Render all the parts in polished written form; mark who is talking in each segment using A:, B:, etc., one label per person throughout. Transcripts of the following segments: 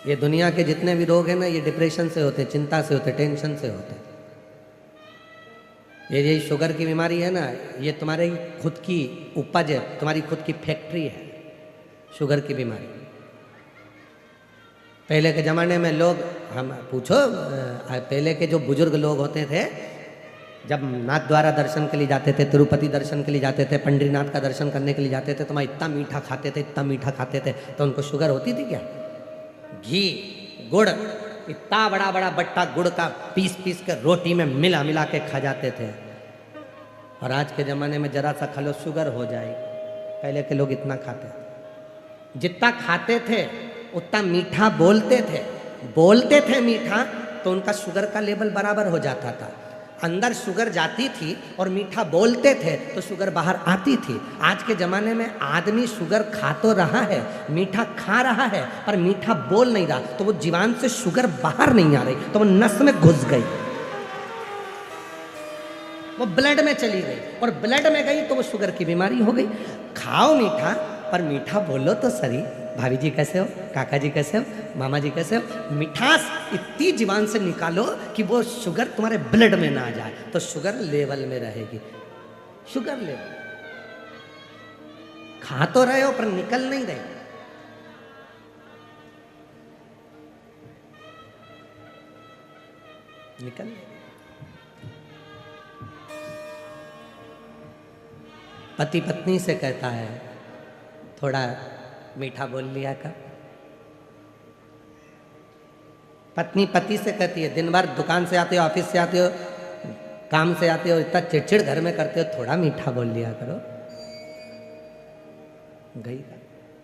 A: ये दुनिया के जितने भी रोग हैं ना, ये डिप्रेशन से होते हैं, चिंता से होते हैं, टेंशन से होते हैं। ये शुगर की बीमारी है ना, ये तुम्हारी खुद की उपज है, तुम्हारी खुद की फैक्ट्री है शुगर की बीमारी। पहले के ज़माने में लोग, हम पूछो, पहले के जो बुजुर्ग लोग होते थे, जब नाथ द्वारा दर्शन के लिए जाते थे, तिरुपति दर्शन के लिए जाते थे, पंडरीनाथ का दर्शन करने के लिए जाते थे, तो मैं इतना मीठा खाते थे, इतना मीठा खाते थे, तो उनको शुगर होती थी क्या? घी, गुड़, इतना बड़ा बड़ा बट्टा गुड़ का पीस पीस के रोटी में मिला मिला के खा जाते थे। और आज के ज़माने में जरा सा खा लो शुगर हो जाएगी। पहले के लोग इतना खाते थे, जितना खाते थे उतना मीठा बोलते थे मीठा, तो उनका शुगर का लेवल बराबर हो जाता था। अंदर शुगर जाती थी और मीठा बोलते थे तो शुगर बाहर आती थी। आज के ज़माने में आदमी शुगर खा तो रहा है, मीठा खा रहा है, पर मीठा बोल नहीं रहा, तो वो जीवान से शुगर बाहर नहीं आ रही, तो वो नस में घुस गई, वो ब्लड में चली गई, और ब्लड में गई तो वो शुगर की बीमारी हो गई। खाओ मीठा, पर मीठा बोलो तो सही। भाभी जी कैसे हो, काका जी कैसे हो, मामा जी कैसे हो। मिठास इतनी जीवान से निकालो कि वो शुगर तुम्हारे ब्लड में ना जाए, तो शुगर लेवल में रहेगी। शुगर लेवल खा तो रहे हो पर निकल नहीं रहे। निकल नहीं। पति पत्नी से कहता है थोड़ा मीठा बोल लिया कर। पत्नी पति से कहती है दिन भर दुकान से आते हो, ऑफिस से आते हो, काम से आते हो, इतना चिड़चिड़ घर में करते हो, थोड़ा मीठा बोल लिया करो। गई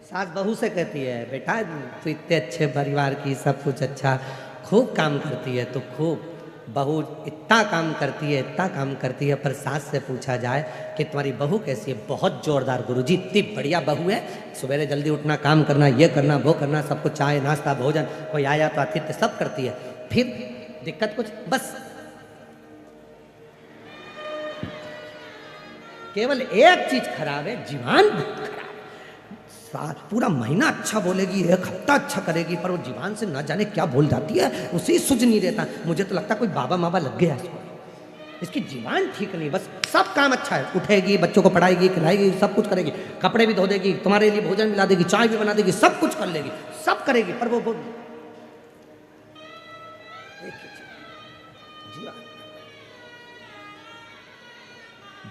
A: सास बहू से कहती है बेटा तू इतने अच्छे परिवार की, सब कुछ अच्छा, खूब काम करती है, तो खूब बहू इतना काम करती है, इतना काम करती है, पर सास से पूछा जाए कि तुम्हारी बहू कैसी है? बहुत जोरदार गुरुजी, इतनी बढ़िया बहू है, सवेरे जल्दी उठना, काम करना, ये करना, वो करना, सबको चाय नाश्ता भोजन, कोई आया तो आतिथ्य सब करती है। फिर दिक्कत कुछ, बस केवल एक चीज खराब है, जीवान बहुत खराब। पूरा महीना अच्छा बोलेगी, एक हफ्ता अच्छा करेगी, पर वो जीवान से न जाने क्या बोल जाती है, उसे सूझ नहीं देता। मुझे तो लगता कोई बाबा माबा लग गया इसको, इसकी जीवान ठीक नहीं। बस सब काम अच्छा है, उठेगी, बच्चों को पढ़ाएगी, खिलाएगी, सब कुछ करेगी, कपड़े भी धो देगी, तुम्हारे लिए भोजन मिला देगी, चाय भी बना देगी, सब कुछ कर लेगी, सब करेगी, पर वो जीवान।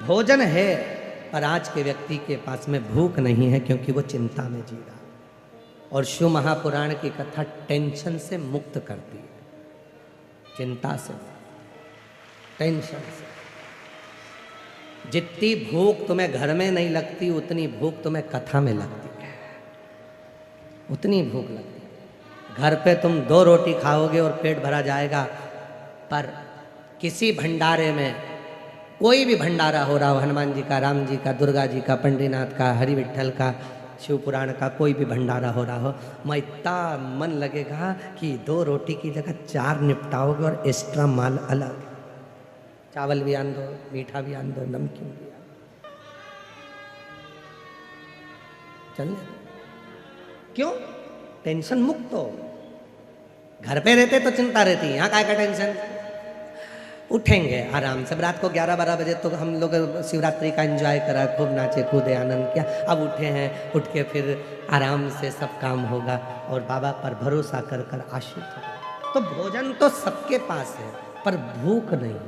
A: भोजन है, पर आज के व्यक्ति के पास में भूख नहीं है, क्योंकि वो चिंता में जी रहा। और शिव महापुराण की कथा टेंशन से मुक्त करती है, चिंता से, टेंशन से। जितनी भूख तुम्हें घर में नहीं लगती, उतनी भूख तुम्हें कथा में लगती है, उतनी भूख लगती है। घर पे तुम 2 रोटी खाओगे और पेट भरा जाएगा, पर किसी भंडारे में, कोई भी भंडारा हो रहा हो, हनुमान जी का, राम जी का, दुर्गा जी का, पंडरीनाथ का, हरि विठल का, शिव पुराण का, कोई भी भंडारा हो रहा हो, मैं इतना मन लगेगा कि 2 रोटी की जगह 4 निपटाओगे, और एक्स्ट्रा माल अलग, चावल भी आन दो, मीठा भी आन दो, नमकीन भी आन दो, चलने। क्यों? टेंशन मुक्त हो। घर पे रहते तो चिंता रहती है, यहाँ काय का टेंशन। उठेंगे आराम से, रात को 11-12 बजे तो हम लोग शिवरात्रि का एंजॉय करा, खूब नाचे कूदे, आनंद किया। अब उठे हैं, उठ के फिर आराम से सब काम होगा, और बाबा पर भरोसा कर कर आश्रित हो। तो भोजन तो सबके पास है, पर भूख नहीं।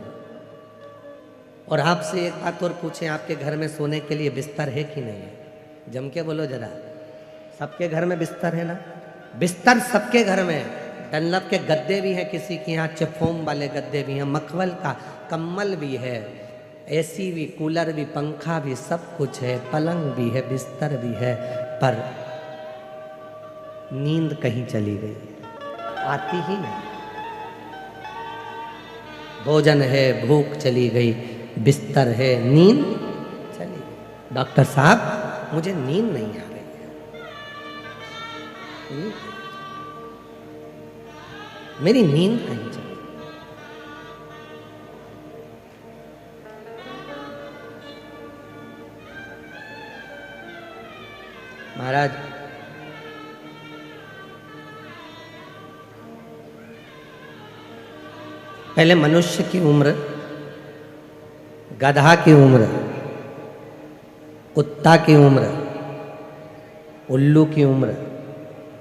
A: और आपसे एक बात और पूछें, आपके घर में सोने के लिए बिस्तर है कि नहीं है? जम के बोलो जरा। सबके घर में बिस्तर है ना? बिस्तर सबके घर में है। डनलप के गद्दे भी हैं, किसी के यहाँ चिफोम वाले गद्दे भी हैं, मखमल का कम्बल भी है, एसी भी, कूलर भी, पंखा भी, सब कुछ है, पलंग भी है, बिस्तर भी है, पर नींद कहीं चली गई, आती ही नहीं। भोजन है, भूख चली गई, बिस्तर है, नींद चली गई। डॉक्टर साहब मुझे नींद नहीं आ रही है, मेरी नींद कहीं चली। महाराज पहले मनुष्य की उम्र, गधा की उम्र, कुत्ता की उम्र, उल्लू की उम्र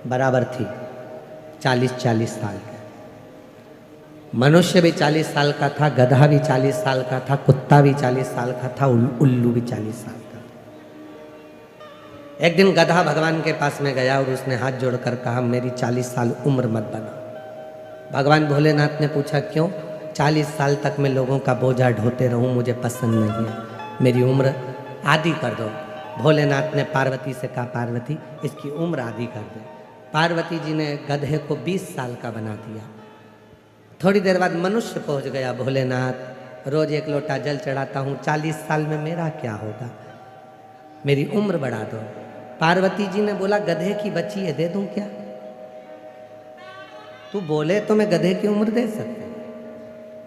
A: बराबर थी, 40-40 साल का। मनुष्य भी 40 साल का था, गधा भी 40 साल का था, कुत्ता भी 40 साल का था, उल्लू भी 40 साल का था। एक दिन गधा भगवान के पास में गया और उसने हाथ जोड़कर कहा, मेरी 40 साल उम्र मत बना। भगवान भोलेनाथ ने पूछा, क्यों? 40 साल तक मैं लोगों का बोझा ढोते रहूं, मुझे पसंद नहीं है, मेरी उम्र आधी कर दो। भोलेनाथ ने पार्वती से कहा, पार्वती इसकी उम्र आधी कर दे। पार्वती जी ने गधे को 20 साल का बना दिया। थोड़ी देर बाद मनुष्य पहुंच गया, भोलेनाथ रोज 1 लोटा जल चढ़ाता हूँ, 40 साल में मेरा क्या होगा, मेरी उम्र बढ़ा दो। पार्वती जी ने बोला, गधे की बच्ची है, दे दूं क्या? तू बोले तो मैं गधे की उम्र दे सकती हूं,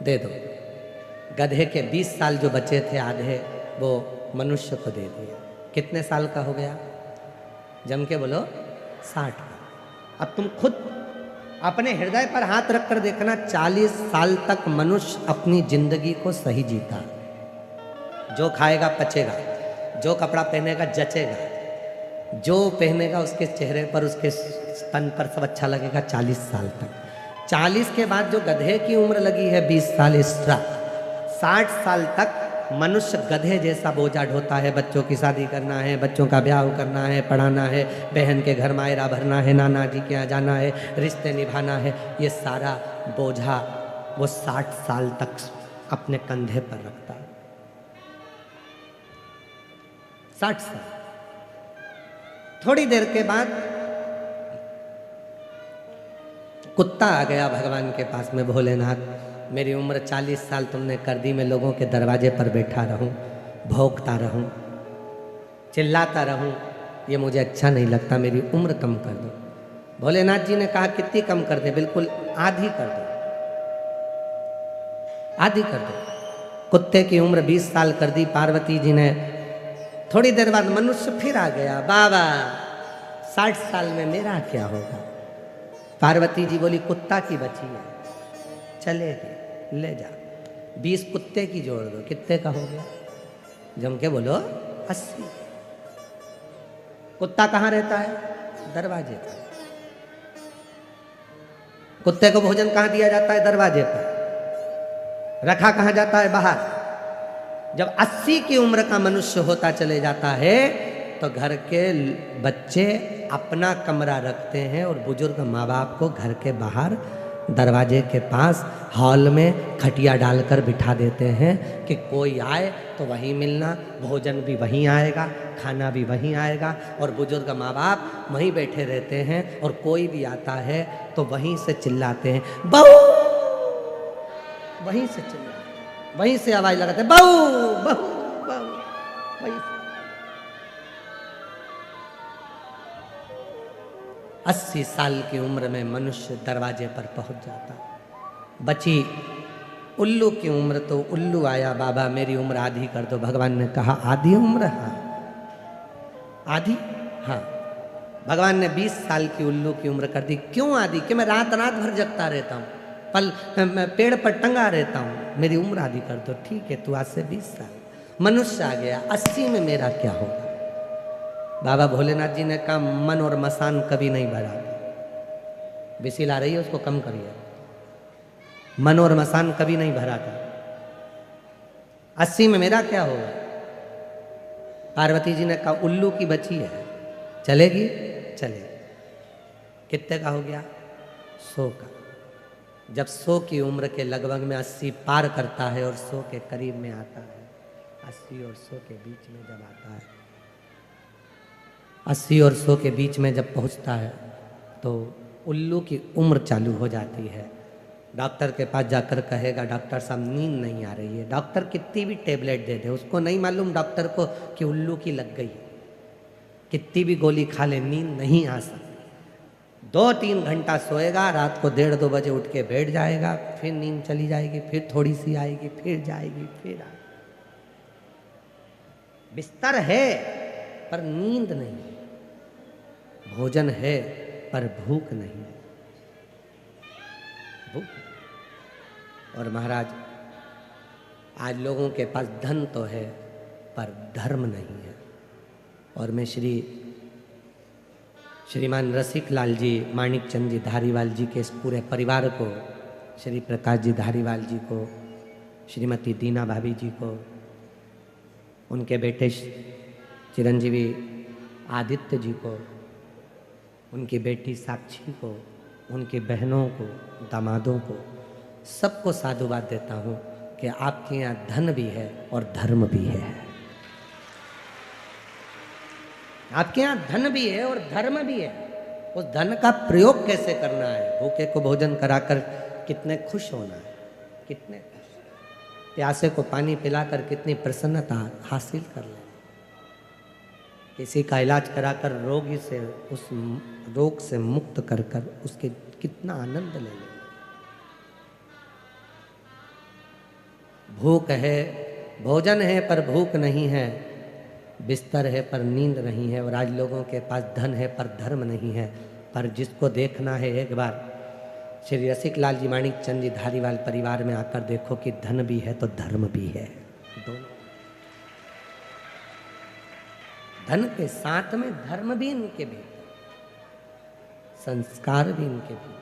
A: दे दो। गधे के 20 साल जो बचे थे आधे, वो मनुष्य को दे दिए। कितने साल का हो गया? जम के बोलो, 60 का। अब तुम खुद अपने हृदय पर हाथ रखकर देखना, 40 साल तक मनुष्य अपनी जिंदगी को सही जीता। जो खाएगा पचेगा, जो कपड़ा पहनेगा जचेगा, जो पहनेगा उसके चेहरे पर, उसके तन पर सब अच्छा लगेगा 40 साल तक। 40 के बाद जो गधे की उम्र लगी है 20 साल एक्स्ट्रा, 60 साल तक मनुष्य गधे जैसा बोझा ढोता है। बच्चों की शादी करना है, बच्चों का ब्याह करना है, पढ़ाना है, बहन के घर मायरा भरना है, नाना जी के यहाँ जाना है, रिश्ते निभाना है, ये सारा बोझा वो 60 साल तक अपने कंधे पर रखता है। 60 साल। थोड़ी देर के बाद कुत्ता आ गया भगवान के पास में, भोलेनाथ मेरी उम्र 40 साल तुमने कर दी, मैं लोगों के दरवाजे पर बैठा रहूं, भौंकता रहूं, चिल्लाता रहूं, ये मुझे अच्छा नहीं लगता, मेरी उम्र कम कर दो। भोलेनाथ जी ने कहा, कितनी कम कर दे? बिल्कुल आधी कर दो, आधी कर दो। कुत्ते की उम्र 20 साल कर दी पार्वती जी ने। थोड़ी देर बाद मनुष्य फिर आ गया, बाबा 60 साल में मेरा क्या होगा? पार्वती जी बोली, कुत्ता की बची है, चलेगी, ले जा। 20 कुत्ते की जोड़ दो, कितने का हो गया? जम के बोलो, 80। कुत्ता कहाँ रहता है? दरवाजे पर। कुत्ते को भोजन कहाँ दिया जाता है? दरवाजे पर। रखा कहाँ जाता है? बाहर। जब 80 की उम्र का मनुष्य होता चले जाता है तो घर के बच्चे अपना कमरा रखते हैं और बुजुर्ग माँ बाप को घर के बाहर दरवाजे के पास हॉल में खटिया डालकर बिठा देते हैं कि कोई आए तो वहीं मिलना, भोजन भी वहीं आएगा, खाना भी वहीं आएगा, और बुजुर्ग माँ बाप वहीं बैठे रहते हैं और कोई भी आता है तो वहीं से चिल्लाते हैं, बहू, वहीं से चिल्लाते, वहीं से आवाज लगाते हैं, बहू बहू बहू, वहीं से। 80 साल की उम्र में मनुष्य दरवाजे पर पहुंच जाता। बची उल्लू की उम्र तो उल्लू आया, बाबा मेरी उम्र आधी कर दो। भगवान ने कहा, आधी उम्र? हाँ आधी, हाँ। भगवान ने 20 साल की उल्लू की उम्र कर दी। क्यों आधी? कि मैं रात रात भर जगता रहता हूँ, मैं पेड़ पर टंगा रहता हूँ, मेरी उम्र आधी कर दो। ठीक है, तू आज से 20 साल। मनुष्य आ गया, 80 में मेरा क्या होगा? बाबा भोलेनाथ जी ने कहा, मन और मसान कभी नहीं भराता। बिसिल आ रही है, उसको कम करिए। मन और मसान कभी नहीं भराता। 80 में मेरा क्या होगा? पार्वती जी ने कहा, उल्लू की बची है, चलेगी? चलेगी। कितने का हो गया? 100 का। जब 100 की उम्र के लगभग में 80 पार करता है और 100 के करीब में आता है, 80 और 100 के बीच में जब आता है, 80 और 100 के बीच में जब पहुंचता है तो उल्लू की उम्र चालू हो जाती है। डॉक्टर के पास जाकर कहेगा, डॉक्टर साहब नींद नहीं आ रही है। डॉक्टर कितनी भी टेबलेट दे दे, उसको नहीं मालूम डॉक्टर को कि उल्लू की लग गई। कितनी भी गोली खा ले, नींद नहीं आ सकती। 2-3 घंटा सोएगा, रात को 1:30-2 बजे उठ के बैठ जाएगा, फिर नींद चली जाएगी, फिर थोड़ी सी आएगी, फिर जाएगी, फिर आएगी। बिस्तर है पर नींद नहीं, भोजन है पर भूख नहीं। भूख और महाराज आज लोगों के पास धन तो है पर धर्म नहीं है। और मैं श्रीमान रसिक लाल जी, माणिक चंद जी धारीवाल जी के इस पूरे परिवार को, श्री प्रकाश जी धारीवाल जी को, श्रीमती दीना भाभी जी को, उनके बेटे चिरंजीवी आदित्य जी को, उनकी बेटी साक्षी को, उनकी बहनों को, दामादों को, सबको साधुवाद देता हूँ कि आपके यहाँ धन भी है और धर्म भी है। आपके यहाँ धन भी है और धर्म भी है। उस धन का प्रयोग कैसे करना है? भूखे को भोजन कराकर कितने खुश होना है, कितने खुश, प्यासे को पानी पिलाकर कितनी प्रसन्नता हासिल कर ले, किसी का इलाज कराकर रोगी से उस रोग से मुक्त कर कर उसके कितना आनंद ले ले। भूख है, भोजन है पर भूख नहीं है, बिस्तर है पर नींद नहीं है। और आज लोगों के पास धन है पर धर्म नहीं है। पर जिसको देखना है एक बार श्री रसिक लाल जी, माणिक चंद जी धारीवाल परिवार में आकर देखो कि धन भी है तो धर्म भी है, दोनों। धन के साथ में धर्म भी इनके भीतर, संस्कार भी इनके भीतर।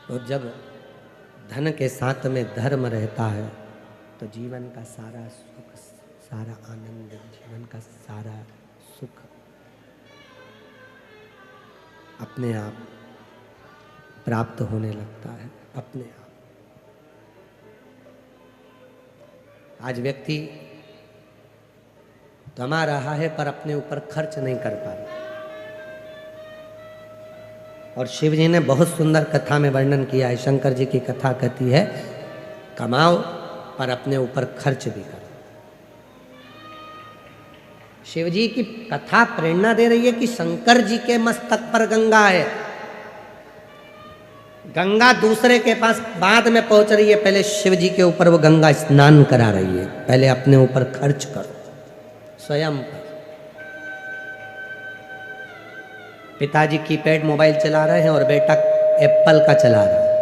A: तो जब धन के साथ में धर्म रहता है तो जीवन का सारा सुख, सारा आनंद, जीवन का सारा सुख अपने आप प्राप्त होने लगता है, अपने आप। आज व्यक्ति कमा रहा है पर अपने ऊपर खर्च नहीं कर पा रहा। और शिव जी ने बहुत सुंदर कथा में वर्णन किया है। शंकर जी की कथा कहती है, कमाओ पर अपने ऊपर खर्च भी करो। शिव जी की कथा प्रेरणा दे रही है कि शंकर जी के मस्तक पर गंगा है, गंगा दूसरे के पास बाद में पहुंच रही है, पहले शिव जी के ऊपर वो गंगा स्नान करा रही है। पहले अपने ऊपर खर्च करो, स्वयं पर। पिताजी कीपैड मोबाइल चला रहे हैं और बेटा एप्पल का चला रहा है।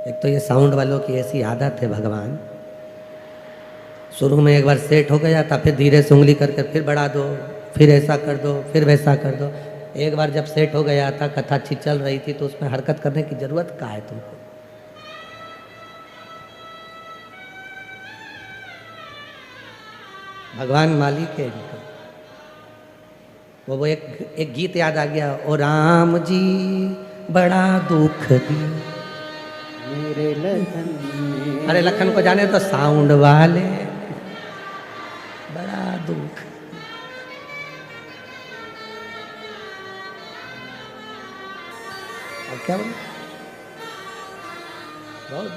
A: एक तो ये साउंड वालों की ऐसी आदत है, भगवान शुरू में एक बार सेट हो गया था, फिर धीरे से उंगली करके फिर बढ़ा दो, फिर ऐसा कर दो, फिर वैसा कर दो। एक बार जब सेट हो गया था, कथा अच्छी चल रही थी, तो उसमें हरकत करने की जरूरत क्या है तुमको? भगवान मालिक है इनका। वो एक गीत याद आ गया, ओ राम जी बड़ा दुख दी मेरे लखन। अरे लखन को जाने तो साउंड वाले, बड़ा दुख। और क्या बोले? बहुत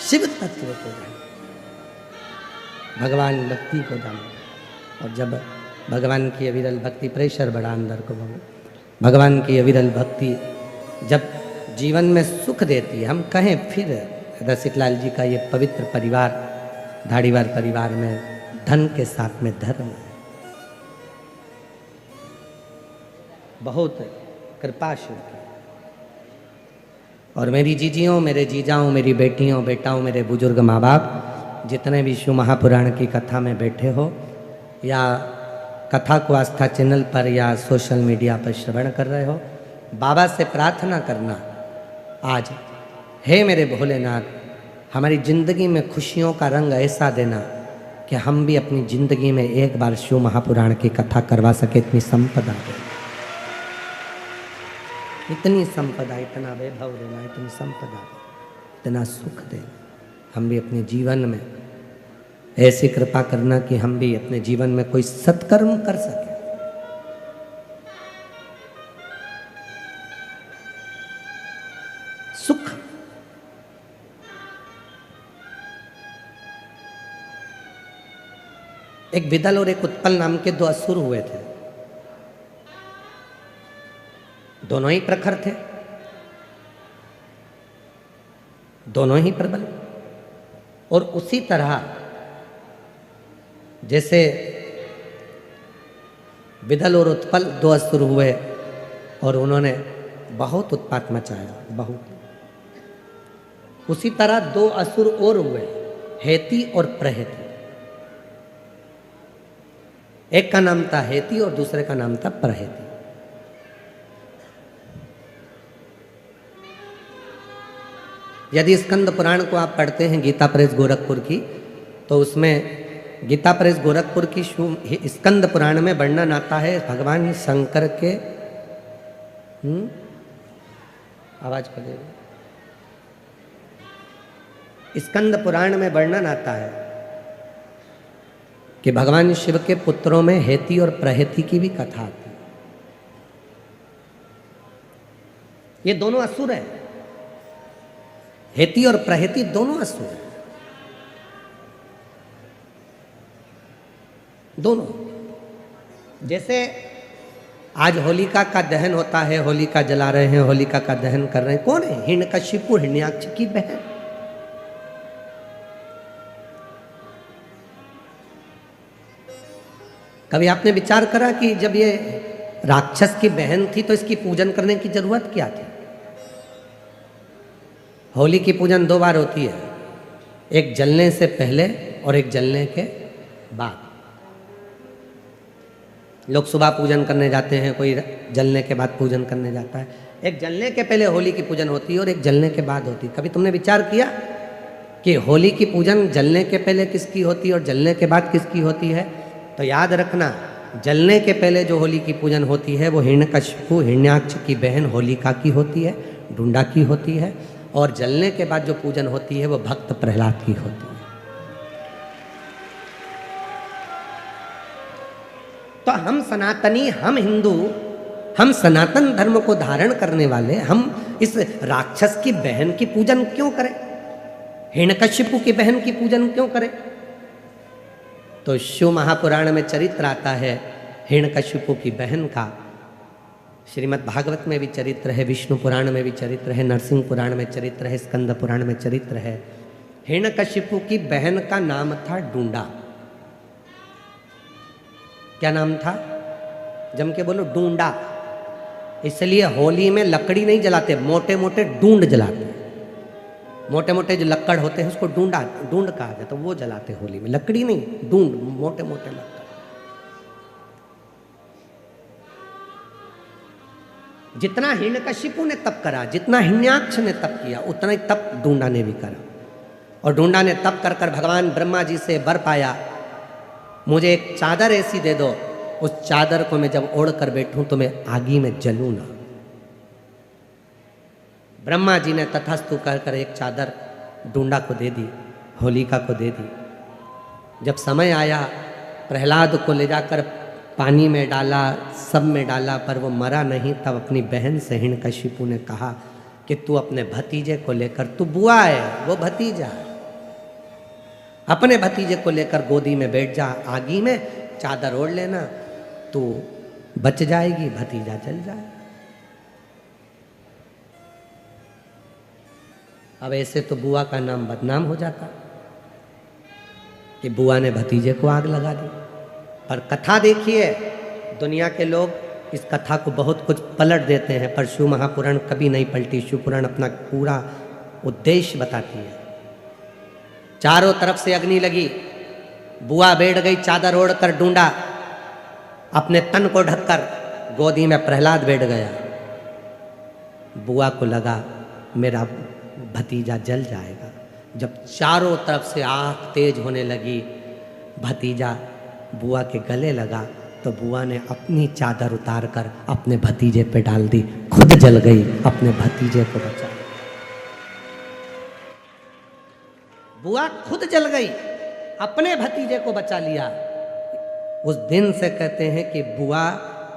A: शिव तत्व को जानो, भगवान भक्ति को जानो। और जब भगवान की अविरल भक्ति, प्रेशर बढ़ा अंदर को, भगवान की अविरल भक्ति जब जीवन में सुख देती है। हम कहें फिर रसिक लाल जी का ये पवित्र परिवार, धारीवाल परिवार में धन के साथ में धर्म, बहुत कृपा शिव की। और मेरी जीजियों, मेरे जीजाओं, मेरी बेटियों, बेटाओं, मेरे बुजुर्ग माँ बाप, जितने भी शिव महापुराण की कथा में बैठे हो या कथा को आस्था चैनल पर या सोशल मीडिया पर श्रवण कर रहे हो, बाबा से प्रार्थना करना आज, हे मेरे भोलेनाथ, हमारी ज़िंदगी में खुशियों का रंग ऐसा देना कि हम भी अपनी ज़िंदगी में एक बार शिव महापुराण की कथा करवा सके। इतनी संपदा देना, इतनी संपदा, इतना वैभव देना, इतनी संपदा देना, इतना सुख देना। हम भी अपने जीवन में ऐसी कृपा करना कि हम भी अपने जीवन में कोई सत्कर्म कर सके। सुख एक विदल और एक उत्पल नाम के दो असुर हुए थे। दोनों ही प्रखर थे, दोनों ही प्रबल। और उसी तरह जैसे विदल और उत्पल दो असुर हुए और उन्होंने बहुत उत्पात मचाया, बहुत। उसी तरह दो असुर और हुए, हेती और प्रहेती। एक का नाम था हेती और दूसरे का नाम था प्रहेती। यदि स्कंद पुराण को आप पढ़ते हैं गीता प्रेस गोरखपुर की, तो उसमें गीता प्रेस गोरखपुर की स्कंद पुराण में वर्णन आता है भगवान शंकर के आवाज पड़ेगी। स्कंद पुराण में वर्णन आता है कि भगवान शिव के पुत्रों में हेती और प्रहेती की भी कथा आती है। ये दोनों असुर हैं, हेती और प्रहेती दोनों असुर हैं, दोनों। जैसे आज होलिका का दहन होता है, होलिका जला रहे हैं, होलिका का दहन कर रहे हैं, कौन है? हिरण्यकशिपु, हिरण्याक्ष की बहन। कभी आपने विचार करा कि जब ये राक्षस की बहन थी तो इसकी पूजन करने की जरूरत क्या थी? होली की पूजन दो बार होती है, एक जलने से पहले और एक जलने के बाद। लोग सुबह पूजन करने जाते हैं, कोई जलने के बाद पूजन करने जाता है। एक जलने के पहले होली की पूजन होती है और एक जलने के बाद होती है। कभी तुमने विचार किया कि होली की पूजन जलने के पहले किसकी होती है और जलने के बाद किसकी होती है? तो याद रखना, जलने के पहले जो होली की पूजन होती है वो हिरण्यकशिपु, हिरण्याक्ष की बहन होलिका की होती है, ढूंढा की होती है। और जलने के बाद जो पूजन होती है वो भक्त प्रहलाद की होती है। तो हम सनातनी, हम हिंदू, हम सनातन धर्म को धारण करने वाले, हम इस राक्षस की बहन की पूजन क्यों करें? हिरण्यकशिपु की बहन की पूजन क्यों करें? तो शिव महापुराण में चरित्र आता है हिरण्यकशिपु की बहन का। श्रीमद् भागवत में भी चरित्र है, विष्णु पुराण में भी चरित्र है, नरसिंह पुराण में चरित्र है, स्कंद पुराण में चरित्र है। हिरण्यकशिपु की बहन का नाम था डूंडा। क्या नाम था? जम के बोलो, डूंडा। इसलिए होली में लकड़ी नहीं जलाते, मोटे मोटे डूंड जलाते। मोटे मोटे जो लक्कड़ होते हैं उसको डूंड कहा जाता है, वो जलाते होली में। लकड़ी नहीं, डूंड, मोटे मोटे लक्कड़। जितना हिरण्यकशिपु ने तप करा, जितना हिरण्याक्ष ने तप किया, उतना ही तप डूंडा ने भी करा। और डूंडा ने तप कर कर भगवान ब्रह्मा जी से वर पाया, मुझे एक चादर ऐसी दे दो, उस चादर को मैं जब ओढ़ कर बैठूं तो मैं आगी में जलूं ना। ब्रह्मा जी ने तथास्तु कहकर एक चादर डूंडा को दे दी, होलिका को दे दी। जब समय आया, प्रहलाद को ले जाकर पानी में डाला, सब में डाला, पर वो मरा नहीं। तब अपनी बहन से हिरण्यकशिपु ने कहा कि तू अपने भतीजे को लेकर, तू बुआ है, वो भतीजा है, अपने भतीजे को लेकर गोदी में बैठ जा, आगी में चादर ओढ़ लेना, तू बच जाएगी, भतीजा जल जाए। अब ऐसे तो बुआ का नाम बदनाम हो जाता कि बुआ ने भतीजे को आग लगा दी। पर कथा देखिए, दुनिया के लोग इस कथा को बहुत कुछ पलट देते हैं, पर शिव महापुराण कभी नहीं पलटी। शिव पुराण अपना पूरा उद्देश्य बताती है। चारों तरफ से अग्नि लगी, बुआ बैठ गई चादर ओढ़कर, डूंडा अपने तन को ढककर, गोदी में प्रहलाद बैठ गया। बुआ को लगा मेरा भतीजा जल जाएगा। जब चारों तरफ से आग तेज होने लगी, भतीजा बुआ के गले लगा, तो बुआ ने अपनी चादर उतारकर अपने भतीजे पे डाल दी, खुद जल गई, अपने भतीजे को बचा। बुआ खुद जल गई, अपने भतीजे को बचा लिया। उस दिन से कहते हैं कि बुआ,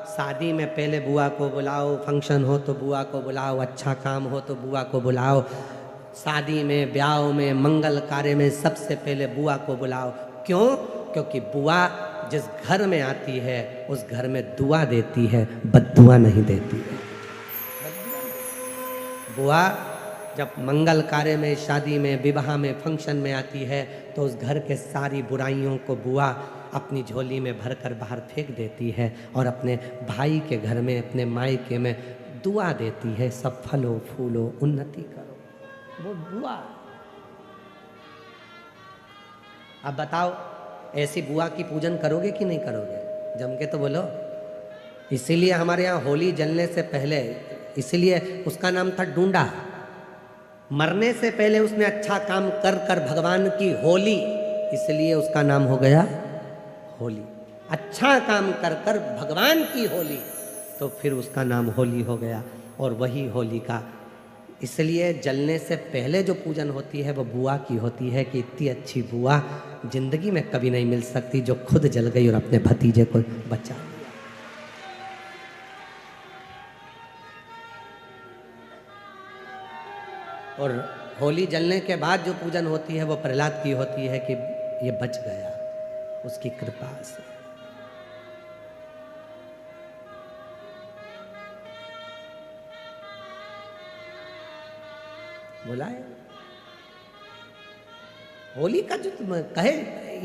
A: शादी में पहले बुआ को बुलाओ, फंक्शन हो तो बुआ को बुलाओ, अच्छा काम हो तो बुआ को बुलाओ, शादी में, ब्याह में, मंगल कार्य में सबसे पहले बुआ को बुलाओ। क्यों? क्योंकि बुआ जिस घर में आती है उस घर में दुआ देती है, बद्दुआ नहीं देती है। बुआ जब मंगल कार्य में, शादी में, विवाह में, फंक्शन में आती है तो उस घर के सारी बुराइयों को बुआ अपनी झोली में भरकर बाहर फेंक देती है और अपने भाई के घर में, अपने मायके में दुआ देती है, सब फलो फूलो उन्नति करो। वो बुआ। अब बताओ, ऐसी बुआ की पूजन करोगे कि नहीं करोगे? जम के तो बोलो। इसीलिए हमारे यहाँ होली जलने से पहले, इसीलिए उसका नाम था डूंडा। मरने से पहले उसने अच्छा काम कर कर भगवान की होली, इसलिए उसका नाम हो गया होली। अच्छा काम कर कर भगवान की होली, तो फिर उसका नाम होली हो गया। और वही होली का, इसलिए जलने से पहले जो पूजन होती है वो बुआ की होती है कि इतनी अच्छी बुआ जिंदगी में कभी नहीं मिल सकती जो खुद जल गई और अपने भतीजे को बचा लिया। और होली जलने के बाद जो पूजन होती है वो प्रहलाद की होती है कि ये बच गया उसकी कृपा से। बोला है होली का जो तुम कहे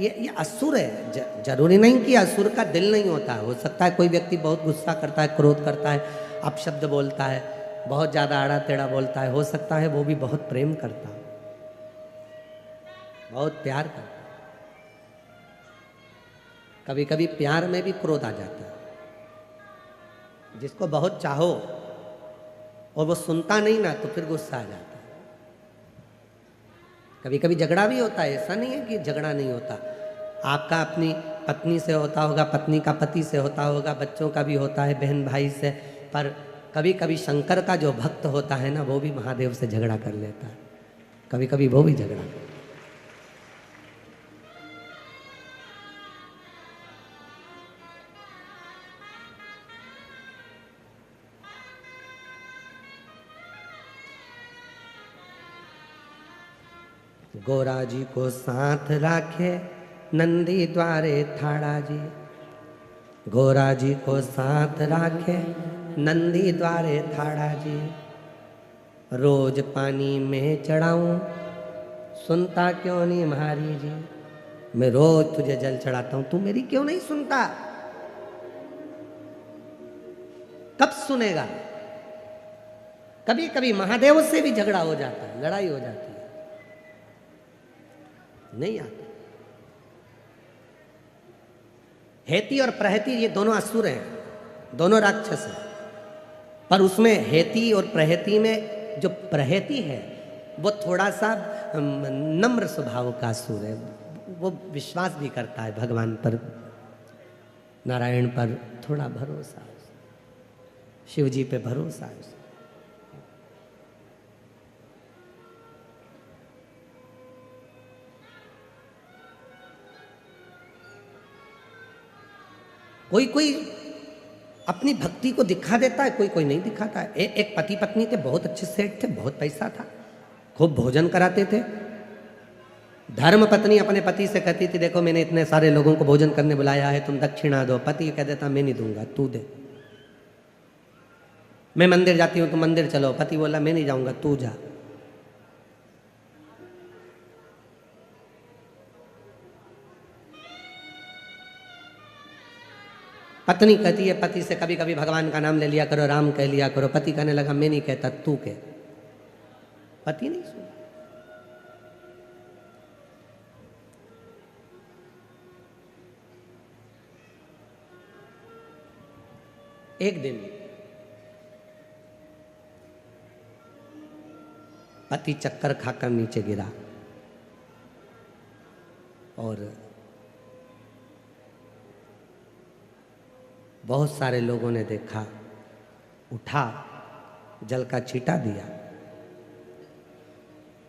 A: ये असुर है। जरूरी नहीं कि असुर का दिल नहीं होता। हो सकता है कोई व्यक्ति बहुत गुस्सा करता है, क्रोध करता है, अपशब्द बोलता है, बहुत ज़्यादा आड़ा टेढ़ा बोलता है। हो सकता है वो भी बहुत प्रेम करता है, बहुत प्यार करता है। कभी कभी प्यार में भी क्रोध आ जाता है। जिसको बहुत चाहो और वो सुनता नहीं ना, तो फिर गुस्सा आ जाता है। कभी कभी झगड़ा भी होता है, ऐसा नहीं है कि झगड़ा नहीं होता। आपका अपनी पत्नी से होता होगा, पत्नी का पति से होता होगा, बच्चों का भी होता है, बहन भाई से। पर कभी कभी शंकर का जो भक्त होता है ना, वो भी महादेव से झगड़ा कर लेता है। कभी कभी वो भी झगड़ा करता है। गोरा जी को साथ राखे नंदी द्वारे थाड़ा जी। गोरा जी को साथ राखे नंदी द्वारे थाड़ा जी। रोज पानी में चढ़ाऊं सुनता क्यों नहीं म्हारी जी। मैं रोज तुझे जल चढ़ाता हूं, तू मेरी क्यों नहीं सुनता? कब सुनेगा? कभी कभी महादेव से भी झगड़ा हो जाता है, लड़ाई हो जाती है, नहीं आता। हेती और प्रहती ये दोनों असुर हैं, दोनों राक्षस हैं। पर उसमें हेती और प्रहती में जो प्रहती है वो थोड़ा सा नम्र स्वभाव का असुर है। वो विश्वास भी करता है भगवान पर, नारायण पर थोड़ा भरोसा, शिव जी पे भरोसा है। कोई कोई अपनी भक्ति को दिखा देता है, कोई कोई नहीं दिखाता है। एक पति पत्नी थे, बहुत अच्छे सेठ थे, बहुत पैसा था, खूब भोजन कराते थे। धर्म पत्नी अपने पति से कहती थी, देखो मैंने इतने सारे लोगों को भोजन करने बुलाया है, तुम दक्षिणा दो। पति कह देता, मैं नहीं दूंगा, तू दे। मैं मंदिर जाती हूँ, तुम मंदिर चलो। पति बोला, मैं नहीं जाऊंगा, तू जा। पत्नी कहती है पति से, कभी कभी भगवान का नाम ले लिया करो, राम कह लिया करो। पति कहने लगा, मैं नहीं कहता, तू कह। पति नहीं सुना। एक दिन पति चक्कर खाकर नीचे गिरा और बहुत सारे लोगों ने देखा, उठा, जल का छींटा दिया।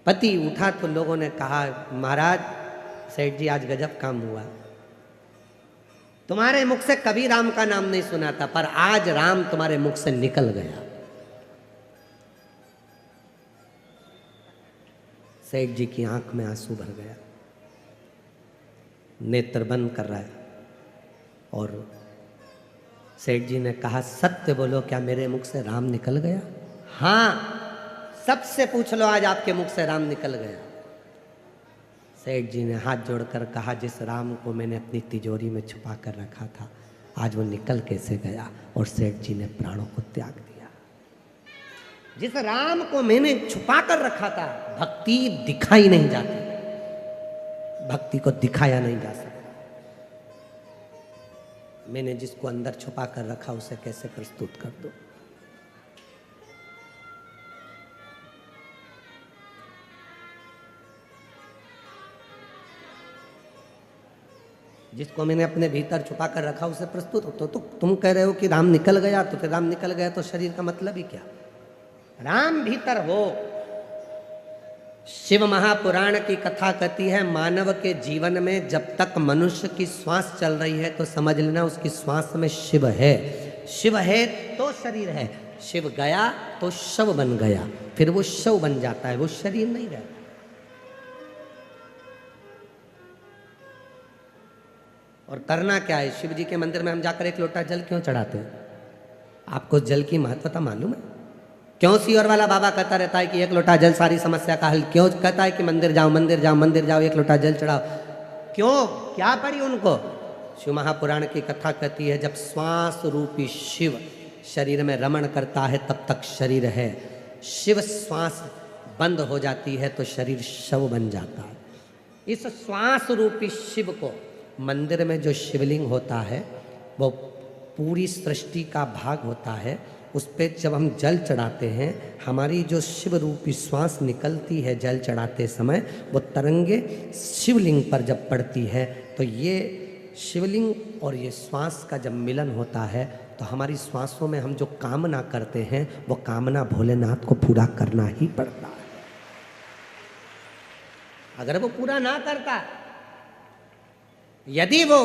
A: पति उठा तो लोगों ने कहा, महाराज सेठ जी आज गजब काम हुआ, तुम्हारे मुख से कभी राम का नाम नहीं सुना था, पर आज राम तुम्हारे मुख से निकल गया। सेठ जी की आंख में आंसू भर गया, नेत्र बंद कर रहा है। और सेठ जी ने कहा, सत्य बोलो, क्या मेरे मुख से राम निकल गया? हाँ सबसे पूछ लो आज आपके मुख से राम निकल गया। सेठ जी ने हाथ जोड़कर कहा, जिस राम को मैंने अपनी तिजोरी में छुपा कर रखा था, आज वो निकल कैसे गया? और सेठ जी ने प्राणों को त्याग दिया। जिस राम को मैंने छुपा कर रखा था, भक्ति दिखाई नहीं जाती, भक्ति को दिखाया नहीं जा सकता। मैंने जिसको अंदर छुपा कर रखा उसे कैसे प्रस्तुत कर दूं? जिसको मैंने अपने भीतर छुपा कर रखा उसे प्रस्तुत हो। तो तुम कह रहे हो कि राम निकल गया, तो फिर राम निकल गया तो शरीर का मतलब ही क्या? राम भीतर हो। शिव महापुराण की कथा कहती है, मानव के जीवन में जब तक मनुष्य की श्वास चल रही है तो समझ लेना उसकी श्वास में शिव है। शिव है तो शरीर है, शिव गया तो शव बन गया, फिर वो शव बन जाता है, वो शरीर नहीं रहता। और करना क्या है? शिव जी के मंदिर में हम जाकर एक लोटा जल क्यों चढ़ाते हैं? आपको जल की महत्वता मालूम है? क्यों सीहोर वाला बाबा कहता रहता है कि एक लोटा जल सारी समस्या का हल? क्यों कहता है कि मंदिर जाओ मंदिर जाओ मंदिर जाओ, एक लोटा जल चढ़ाओ? क्यों? क्या पड़ी उनको? शिव महापुराण की कथा कहती है, जब श्वास रूपी शिव शरीर में रमण करता है तब तक शरीर है। शिव श्वास बंद हो जाती है तो शरीर शव बन जाता है। इस श्वास रूपी शिव को मंदिर में जो शिवलिंग होता है वो पूरी सृष्टि का भाग होता है। उस पर जब हम जल चढ़ाते हैं, हमारी जो शिव रूपी श्वास निकलती है जल चढ़ाते समय, वो तरंगे शिवलिंग पर जब पड़ती है तो ये शिवलिंग और ये श्वास का जब मिलन होता है तो हमारी श्वासों में हम जो कामना करते हैं वो कामना भोलेनाथ को पूरा करना ही पड़ता है। अगर वो पूरा ना करता, यदि वो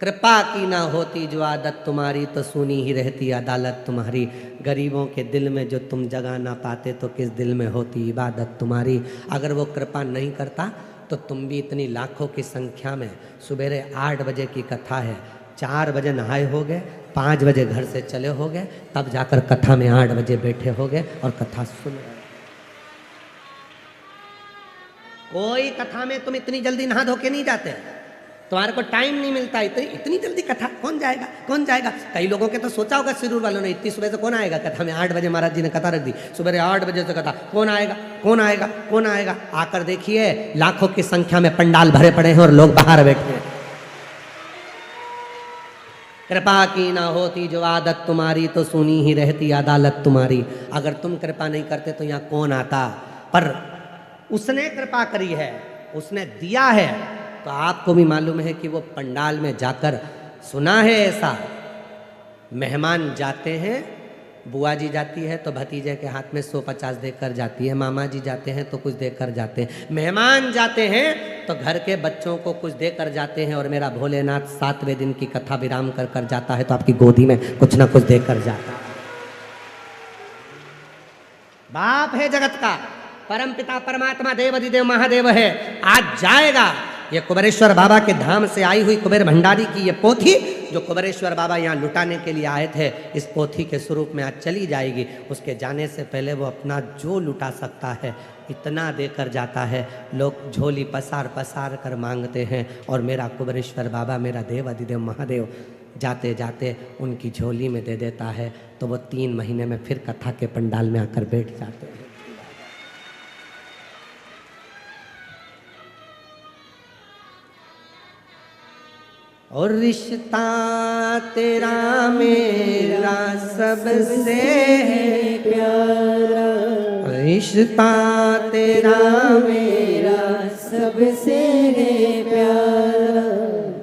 A: कृपा की ना होती जो आदत तुम्हारी, तो सुनी ही रहती अदालत तुम्हारी। गरीबों के दिल में जो तुम जगा ना पाते तो किस दिल में होती इबादत तुम्हारी। अगर वो कृपा नहीं करता तो तुम भी इतनी लाखों की संख्या में, सुबेरे 8 बजे की कथा है, 4 बजे नहाए हो गए, 5 बजे घर से चले हो गए, तब जाकर कथा में 8 बजे बैठे हो गए और कथा सुन रहे। कोई कथा में तुम इतनी जल्दी नहा धो के नहीं जाते, तुम्हारे को टाइम नहीं मिलता। इतनी जल्दी कथा कौन जाएगा कौन जाएगा? कई लोगों के तो सोचा होगा सिरूर वालों ने, इतनी सुबह से कौन आएगा कथा में? 8 बजे महाराज जी ने कथा रख दी, सुबह 8 बजे से कथा, कौन आएगा कौन आएगा कौन आएगा? आकर देखिए लाखों की संख्या में पंडाल भरे पड़े हैं और लोग बाहर बैठे हैं। कृपा की ना होती जो आदत तुम्हारी, तो सुनी ही रहती अदालत तुम्हारी। अगर तुम कृपा नहीं करते तो यहाँ कौन आता? पर उसने कृपा करी है, उसने दिया है, तो आपको भी मालूम है कि वो पंडाल में जाकर, सुना है ऐसा, मेहमान जाते हैं, बुआ जी जाती है तो भतीजे के हाथ में 150 देकर जाती है, मामा जी जाते हैं तो कुछ देकर जाते हैं, मेहमान जाते हैं तो घर के बच्चों को कुछ देकर जाते हैं। और मेरा भोलेनाथ 7वें दिन की कथा विराम कर कर जाता है तो आपकी गोदी में कुछ ना कुछ देकर जाता है। बाप है जगत का, परम पिता परमात्मा देव अधिदेव महादेव है। आज जाएगा ये कुबेरेश्वर बाबा के धाम से आई हुई कुबेर भंडारी की ये पोथी, जो कुबेरेश्वर बाबा यहाँ लुटाने के लिए आए थे, इस पोथी के स्वरूप में आज चली जाएगी। उसके जाने से पहले वो अपना जो लुटा सकता है इतना देकर जाता है। लोग झोली पसार पसार कर मांगते हैं और मेरा कुबेरेश्वर बाबा, मेरा देव अधिदेव महादेव जाते जाते उनकी झोली में दे देता है, तो वो 3 महीने में फिर कथा के पंडाल में आकर बैठ जाते हैं। और रिश्ता तेरा मेरा सबसे प्यारा, रिश्ता तेरा मेरा सबसे प्यारा,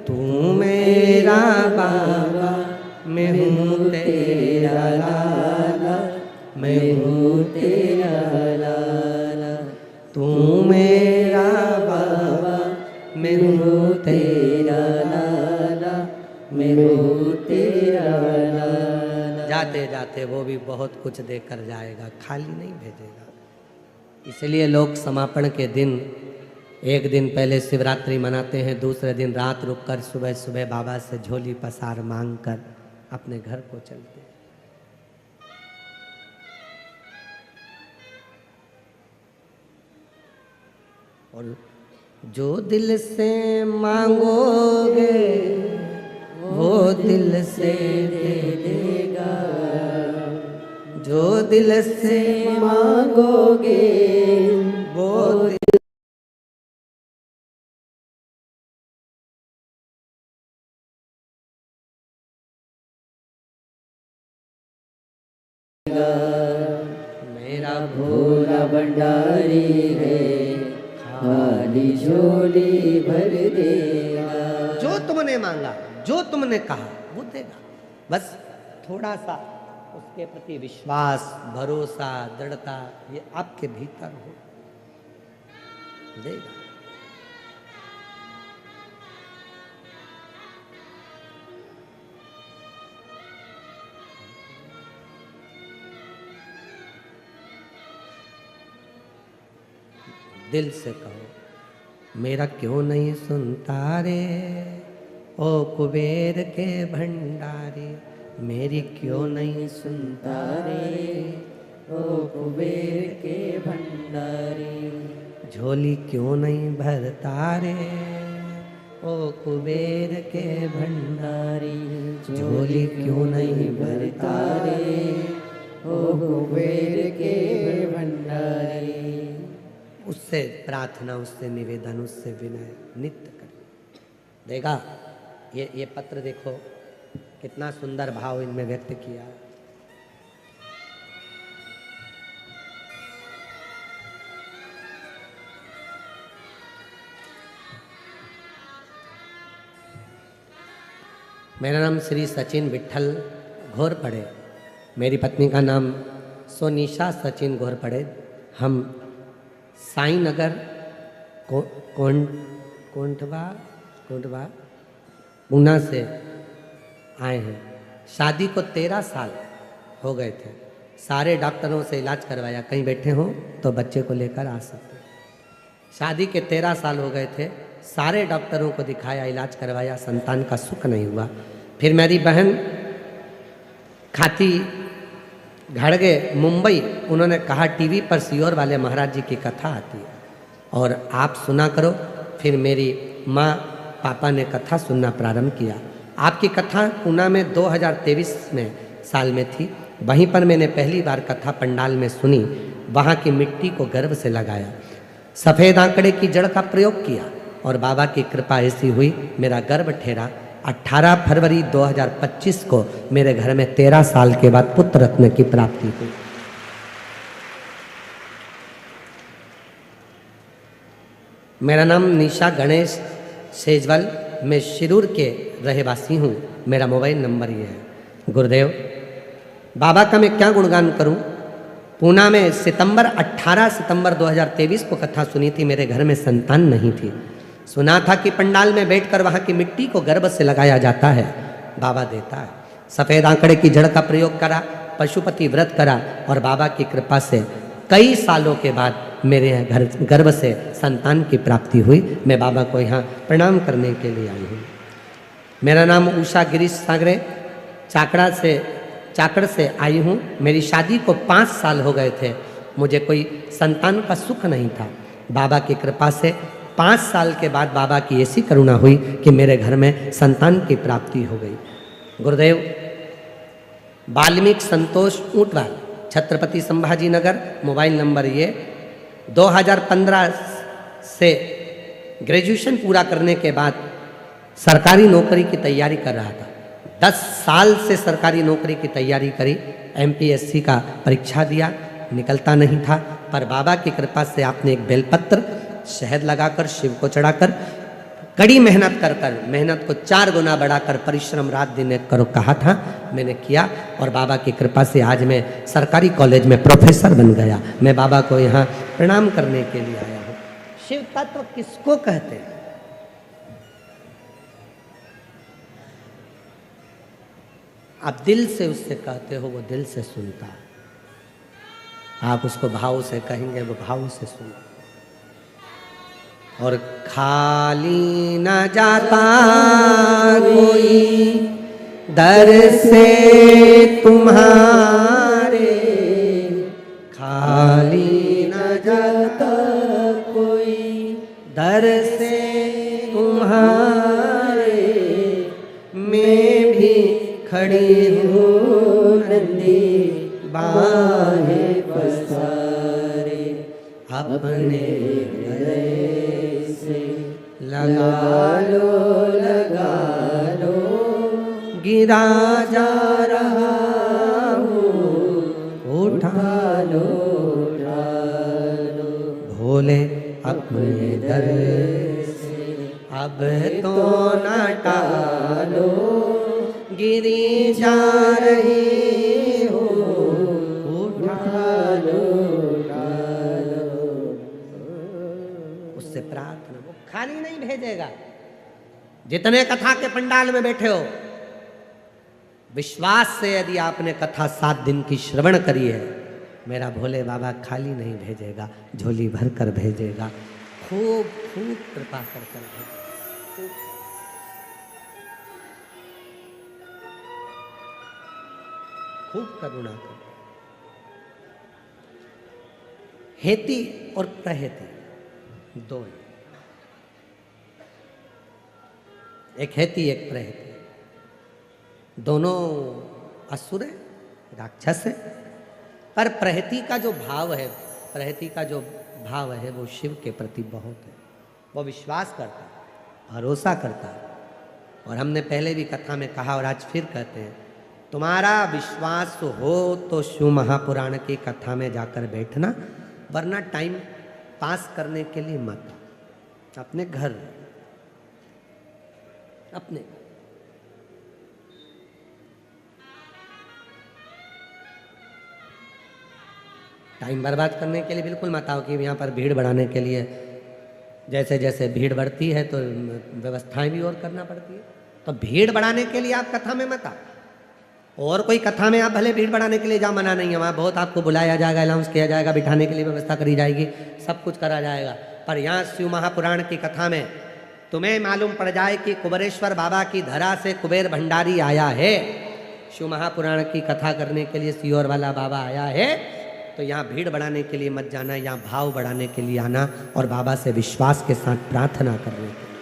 A: तू मेरा बाबा मैं हूँ तेरा लाला, मैं हूँ तेरा लाला, तू मेरा बाबा मैं हूँ तेरा लाला, मैं हूँ तेरा लाला। जाते जाते वो भी बहुत कुछ देकर जाएगा, खाली नहीं भेजेगा। इसलिए लोग समापन के दिन एक दिन पहले शिवरात्रि मनाते हैं, दूसरे दिन रात रुककर सुबह सुबह बाबा से झोली पसार मांग कर अपने घर को चलते हैं। और जो दिल से मांगोगे वो दिल से दे देगा, जो दिल से मांगोगे वो दिल मेरा भोला भंडारी है, खाली झोली भर देगा। जो तुमने मांगा, जो तुमने कहा वो देगा। बस थोड़ा सा उसके प्रति विश्वास, भरोसा, दृढ़ता ये आपके भीतर हो, देगा। दिल से कहो, मेरा क्यों नहीं सुनता रे ओ कुबेर के भंडारी, मेरी क्यों नहीं सुनता रे ओ कुबेर के भंडारी, झोली क्यों नहीं भरता रे ओ कुबेर के भंडारी, झोली क्यों नहीं भरता रे ओ कुबेर के भंडारी। उससे प्रार्थना, उससे निवेदन, उससे विनय नित्य कर देगा। ये पत्र देखो कितना सुंदर भाव इनमें व्यक्त किया। मेरा नाम श्री सचिन विठल घोरपड़े, मेरी पत्नी का नाम सोनिशा सचिन घोरपड़े। हम साई नगर कोंठवा पूना से आए हैं। शादी को 13 साल हो गए थे, सारे डॉक्टरों से इलाज करवाया, कहीं बैठे हों तो बच्चे को लेकर आ सकते। शादी के 13 साल हो गए थे, सारे डॉक्टरों को दिखाया, इलाज करवाया, संतान का सुख नहीं हुआ। फिर मेरी बहन खाती घड़गे मुंबई, उन्होंने कहा टीवी पर सियोर वाले महाराज जी की कथा आती है और आप सुना करो। फिर मेरी माँ पापा ने कथा सुनना प्रारंभ किया। आपकी कथा पूना में 2023 में साल में थी, वहीं पर मैंने पहली बार कथा पंडाल में सुनी। वहाँ की मिट्टी को गर्व से लगाया, सफ़ेद आंकड़े की जड़ का प्रयोग किया और बाबा की कृपा ऐसी हुई, मेरा गर्भ ठहरा। 18 फरवरी 2025 को मेरे घर में 13 साल के बाद पुत्र रत्न की प्राप्ति हुई। मेरा नाम निशा गणेश सेजवल, मैं शिरूर के रहवासी हूँ। मेरा मोबाइल नंबर ये है। गुरुदेव, बाबा का मैं क्या गुणगान करूँ। पूना में 18 सितंबर 2023 को कथा सुनी थी, मेरे घर में संतान नहीं थी। सुना था कि पंडाल में बैठकर वहाँ की मिट्टी को गर्भ से लगाया जाता है, बाबा देता है। सफ़ेद आंकड़े की जड़ का प्रयोग करा, पशुपति व्रत करा और बाबा की कृपा से कई सालों के बाद मेरे घर गर्भ से संतान की प्राप्ति हुई। मैं बाबा को यहाँ प्रणाम करने के लिए आई हूँ। मेरा नाम उषा गिरीश सागरे, चाकड़ से आई हूँ। मेरी शादी को 5 साल हो गए थे, मुझे कोई संतान का सुख नहीं था। बाबा की कृपा से 5 साल के बाद बाबा की ऐसी करुणा हुई कि मेरे घर में संतान की प्राप्ति हो गई। गुरुदेव, वाल्मीकि संतोष ऊंटवाल, छत्रपति संभाजी नगर, मोबाइल नंबर ये 2015 से ग्रेजुएशन पूरा करने के बाद सरकारी नौकरी की तैयारी कर रहा था। 10 साल से सरकारी नौकरी की तैयारी करी, MPSC का परीक्षा दिया, निकलता नहीं था। पर बाबा की कृपा से आपने एक बेलपत्र शहद लगाकर, शिव को चढ़ाकर, कड़ी मेहनत कर मेहनत को 4 गुना बढ़ाकर परिश्रम रात दिन एक करो कहा था, मैंने किया और बाबा की कृपा से आज मैं सरकारी कॉलेज में प्रोफेसर बन गया। मैं बाबा को यहाँ प्रणाम करने के लिए आया हूँ। शिव तत्व किसको कहते हैं? आप दिल से उससे कहते हो, वो दिल से सुनता है। आप उसको भाव से कहेंगे, वो भाव से सुनता। और खाली न जाता कोई दर से तुम्हारे, खाली न जाता कोई
B: हो नंदी बाहे पसारे, अपने हृदय से लगा लो गिरा जा रहा हूँ, उठा लो भोले अपने दर से अब तो न टालो, गिरी जा रही हो, उठा लो
A: उससे प्रार्थना, वो खाली नहीं भेजेगा। जितने कथा के पंडाल में बैठे हो, विश्वास से यदि आपने कथा 7 दिन की श्रवण करी है, मेरा भोले बाबा खाली नहीं भेजेगा, झोली भर कर भेजेगा, खूब खूब कृपा कर भेजेगा। खूब करुणा कर। हेती और प्रहेती दो हैं, एक हेती एक प्रहेती, दोनों असुर है, राक्षस है। पर प्रहेती का जो भाव है, प्रहेती का जो भाव है वो शिव के प्रति बहुत है। वो विश्वास करता है, भरोसा करता है। और हमने पहले भी कथा में कहा और आज फिर कहते हैं, तुम्हारा विश्वास हो तो शिव महापुराण की कथा में जाकर बैठना, वरना टाइम पास करने के लिए मत, अपने घर, अपने टाइम बर्बाद करने के लिए बिल्कुल मत आओ कि यहाँ पर भीड़ बढ़ाने के लिए, जैसे जैसे भीड़ बढ़ती है तो व्यवस्थाएं भी और करना पड़ती है। तो भीड़ बढ़ाने के लिए आप कथा में मत आओ। और कोई कथा में आप भले भीड़ बढ़ाने के लिए जाओ, मना नहीं है, वहाँ बहुत आपको बुलाया जाएगा, अनाउंस किया जाएगा, बिठाने के लिए व्यवस्था करी जाएगी, सब कुछ करा जाएगा। पर यहाँ शिव महापुराण की कथा में तुम्हें मालूम पड़ जाए कि कुबेरेश्वर बाबा की धरा से कुबेर भंडारी आया है, शिव महापुराण की कथा करने के लिए सीहोर वाला बाबा आया है, तो यहाँ भीड़ बढ़ाने के लिए मत जाना, यहाँ भाव बढ़ाने के लिए आना और बाबा से विश्वास के साथ प्रार्थना करने के लिए।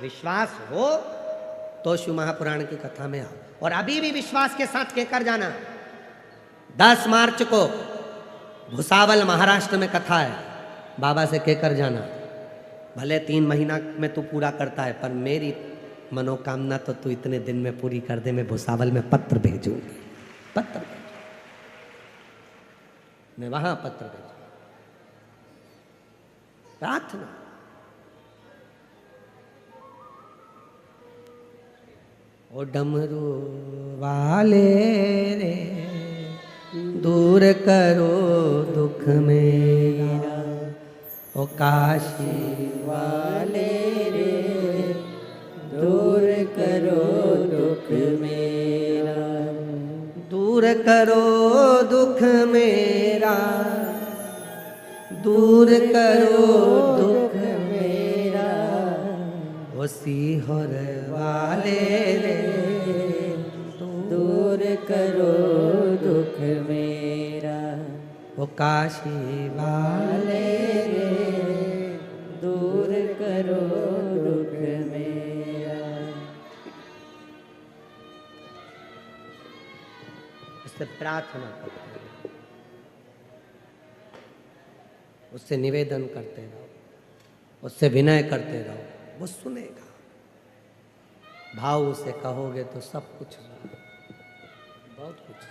A: विश्वास हो तो शिव महापुराण की कथा में आओ। और अभी भी विश्वास के साथ कहकर जाना, 10 मार्च को भुसावल महाराष्ट्र में कथा है, बाबा से कहकर जाना, भले 3 महीना में तू पूरा करता है, पर मेरी मनोकामना तो तू इतने दिन में पूरी कर दे, मैं भुसावल में पत्र भेजूंगी, पत्र भेजूंगी, मैं वहां पत्र भेजूंगा। प्रार्थना, ओ डमरू वाले रे दूर करो दुख मेरा, ओ काशी वाले रे दूर करो दुख मेरा, दूर करो दुख मेरा, दूर करो दुख मेरा, ओ सीहोर वाले रे दूर करो दुख मेरा, ओ काशी वाले रे दूर करो दुख मेरा। उससे प्रार्थना करते रहो, उससे निवेदन करते रहो, उससे विनय करते रहो, वो सुनेगा। भाव से कहोगे तो सब कुछ, बहुत कुछ।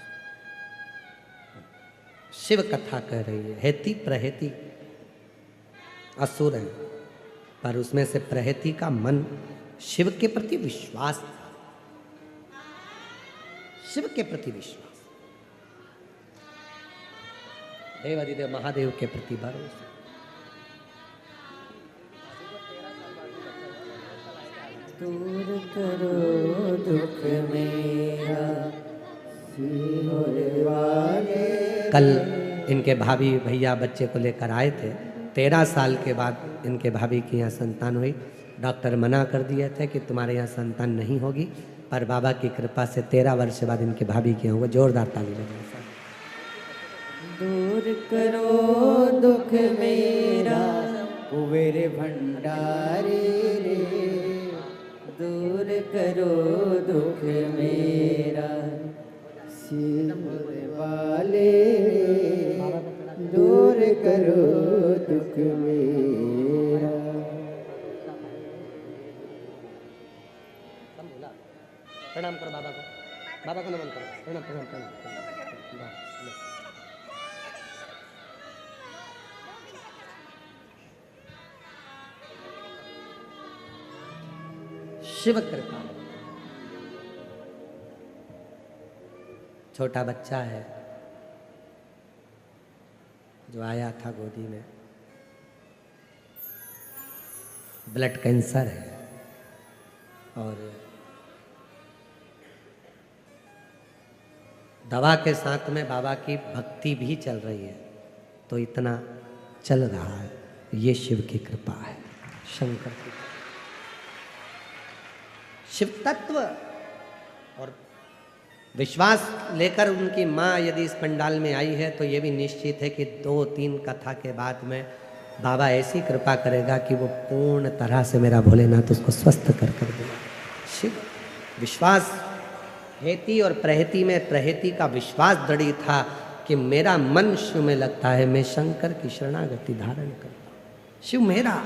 A: शिव कथा कह रही है, हेती प्रहेती असुर है, पर उसमें से प्रहेती का मन शिव के प्रति विश्वास था, शिव के प्रति विश्वास, देवाधिदेव महादेव के प्रति भरोसा। दूर करो दुख मेरा, सीहोर वाले। कल इनके भाभी भैया बच्चे को लेकर आए थे, 13 साल के बाद इनके भाभी की यहाँ संतान हुई। डॉक्टर मना कर दिए थे कि तुम्हारे यहाँ संतान नहीं होगी, पर बाबा की कृपा से 13 वर्ष बाद इनके भाभी की हुआ। जोरदार ताली बजाओ।
B: दूर करो दुख मेरा कुबेर भंडारी रे, दूर करो दुख मेरा। शिव वाले दूर करो दुख मेरा।
A: प्रणाम करो बाबा को, बाबा को नमन करो, प्रणाम प्रणाम प्रणाम। शिव कृपा। छोटा बच्चा है जो आया था गोदी में, ब्लड कैंसर है और दवा के साथ में बाबा की भक्ति भी चल रही है, तो इतना चल रहा है। ये शिव की कृपा है, शंकर की। शिव तत्व और विश्वास लेकर उनकी माँ यदि इस पंडाल में आई है तो ये भी निश्चित है कि 2-3 कथा के बाद में बाबा ऐसी कृपा करेगा कि वो पूर्ण तरह से मेरा भोलेनाथ उसको स्वस्थ कर देगा। शिव विश्वास, हेती और प्रहेती में प्रहेती का विश्वास दृढ़ था कि मेरा मन शिव में लगता है, मैं शंकर की शरणागति धारण करता हूँ, शिव मेरा।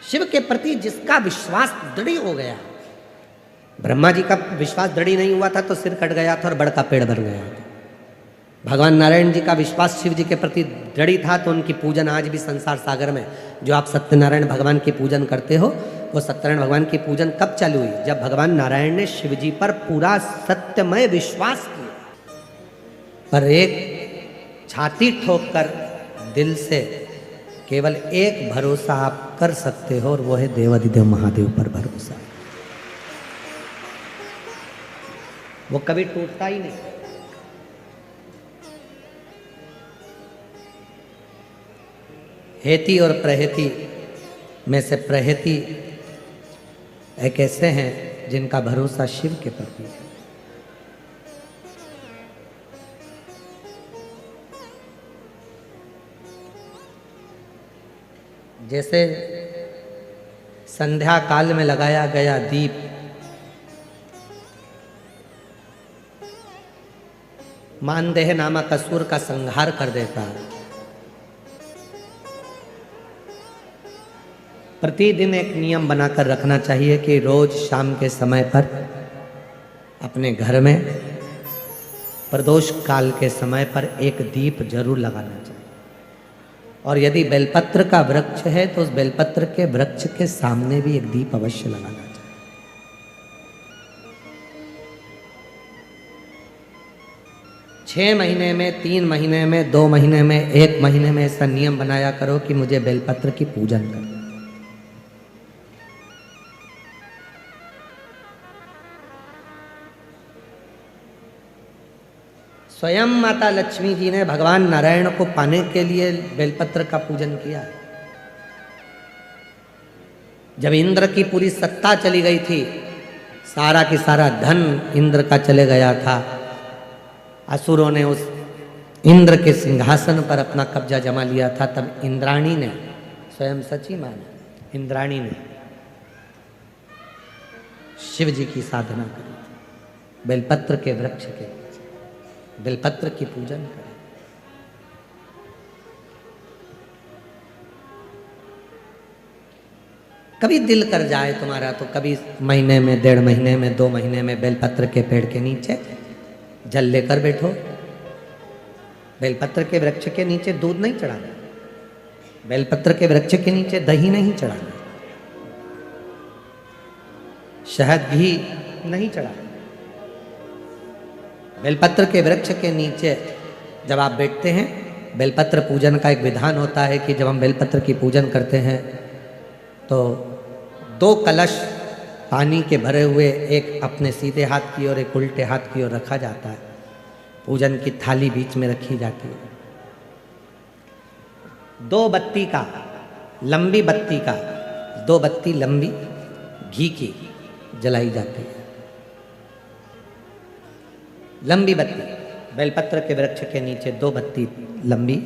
A: शिव के प्रति जिसका विश्वास दृढ़ हो गया, ब्रह्मा जी का विश्वास दृढ़ नहीं हुआ था तो सिर कट गया था और बड़ का पेड़ बन गया था। भगवान नारायण जी का विश्वास शिव जी के प्रति दृढ़ था तो उनकी पूजन आज भी संसार सागर में, जो आप सत्यनारायण भगवान की पूजन करते हो, वो सत्यनारायण भगवान की पूजन कब चालू हुई? जब भगवान नारायण ने शिव जी पर पूरा सत्यमय विश्वास किया। पर एक छाती ठोक कर दिल से केवल एक भरोसा आप कर सकते हो और वो है देवाधिदेव महादेव पर भरोसा। वो कभी टूटता ही नहीं। हेती और प्रहेती में से प्रहेती एक ऐसे हैं जिनका भरोसा शिव के प्रति है। जैसे संध्या काल में लगाया गया दीप मानदेह नामक असुर का संहार कर देता है, प्रतिदिन एक नियम बनाकर रखना चाहिए कि रोज शाम के समय पर अपने घर में प्रदोष काल के समय पर एक दीप जरूर लगाना चाहिए। और यदि बेलपत्र का वृक्ष है तो उस बेलपत्र के वृक्ष के सामने भी एक दीप अवश्य लगाना चाहिए। 6 महीने में, 3 महीने में, 2 महीने में, 1 महीने में ऐसा नियम बनाया करो कि मुझे बेलपत्र की पूजन करना। स्वयं माता लक्ष्मी जी ने भगवान नारायण को पाने के लिए बेलपत्र का पूजन किया। जब इंद्र की पूरी सत्ता चली गई थी, सारा की सारा धन इंद्र का चले गया था, असुरों ने उस इंद्र के सिंहासन पर अपना कब्जा जमा लिया था, तब इंद्राणी ने, स्वयं सची माना, इंद्राणी ने शिव जी की साधना करी, बेलपत्र के वृक्ष के, बेलपत्र की पूजन करें। कभी दिल कर जाए तुम्हारा तो कभी महीने में, 1.5 महीने में, 2 महीने में बेलपत्र के पेड़ के नीचे जल लेकर बैठो। बेलपत्र के वृक्ष के नीचे दूध नहीं चढ़ाना, बेलपत्र के वृक्ष के नीचे दही नहीं चढ़ाना, शहद घी नहीं चढ़ाना। बेलपत्र के वृक्ष के नीचे जब आप बैठते हैं, बेलपत्र पूजन का एक विधान होता है कि जब हम बेलपत्र की पूजन करते हैं तो 2 कलश पानी के भरे हुए, एक अपने सीधे हाथ की ओर, एक उल्टे हाथ की ओर रखा जाता है। पूजन की थाली बीच में रखी जाती है। 2 बत्ती का, लंबी बत्ती का, 2 बत्ती लंबी घी की जलाई जाती है, लंबी बत्ती। बेलपत्र के वृक्ष के नीचे 2 बत्ती लंबी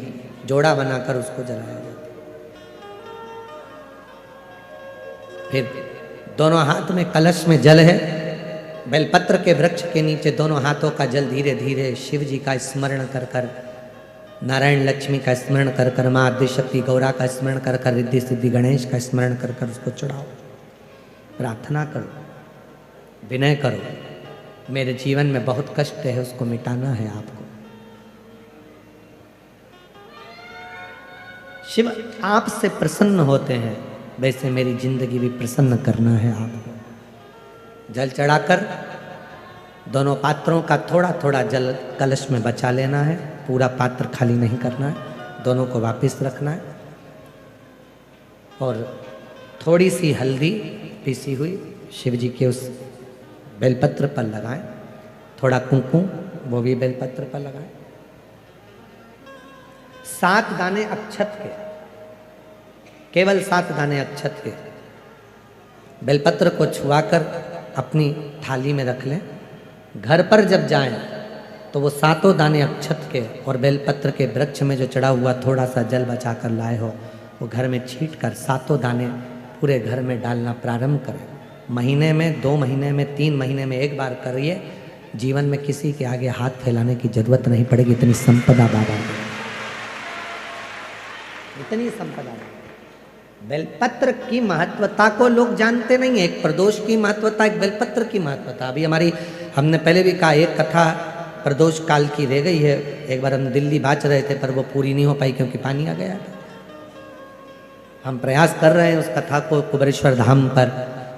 A: जोड़ा बनाकर उसको जलाया जाता। फिर दोनों हाथ में कलश में जल है। बेलपत्र के वृक्ष के नीचे दोनों हाथों का जल धीरे धीरे शिव जी का स्मरण कर कर, नारायण लक्ष्मी का स्मरण कर कर, माँ आदिशक्ति गौरा का स्मरण कर कर, रिद्धि सिद्धि गणेश का स्मरण कर कर उसको चढ़ाओ। प्रार्थना करो, विनय करो, मेरे जीवन में बहुत कष्ट है, उसको मिटाना है आपको। शिव आपसे प्रसन्न होते हैं, वैसे मेरी जिंदगी भी प्रसन्न करना है आपको। जल चढ़ाकर दोनों पात्रों का थोड़ा थोड़ा जल कलश में बचा लेना है, पूरा पात्र खाली नहीं करना है, दोनों को वापस रखना है। और थोड़ी सी हल्दी पीसी हुई शिव जी के उस बेलपत्र पर लगाएं, थोड़ा कुंकुम वो भी बेलपत्र पर लगाएं। 7 दाने अक्षत के, केवल 7 दाने अक्षत के बेलपत्र को छुआकर अपनी थाली में रख लें। घर पर जब जाएं तो वो 7 दाने अक्षत के और बेलपत्र के वृक्ष में जो चढ़ा हुआ थोड़ा सा जल बचा कर लाए हो, वो घर में छींट कर 7 दाने पूरे घर में डालना प्रारंभ करें। महीने में, 2 महीने में, 3 महीने में एक बार करिए। जीवन में किसी के आगे हाथ फैलाने की जरूरत नहीं पड़ेगी। इतनी संपदा बाबा की, इतनी संपदा। बेलपत्र की महत्वता को लोग जानते नहीं है। एक प्रदोष की महत्वता, एक बेलपत्र की महत्वता। अभी हमने पहले भी कहा, एक कथा प्रदोष काल की रह गई है। एक बार हम दिल्ली बाच रहे थे पर वो पूरी नहीं हो पाई क्योंकि पानी आ गया था। हम प्रयास कर रहे हैं उस कथा को कुबेरेश्वर धाम पर,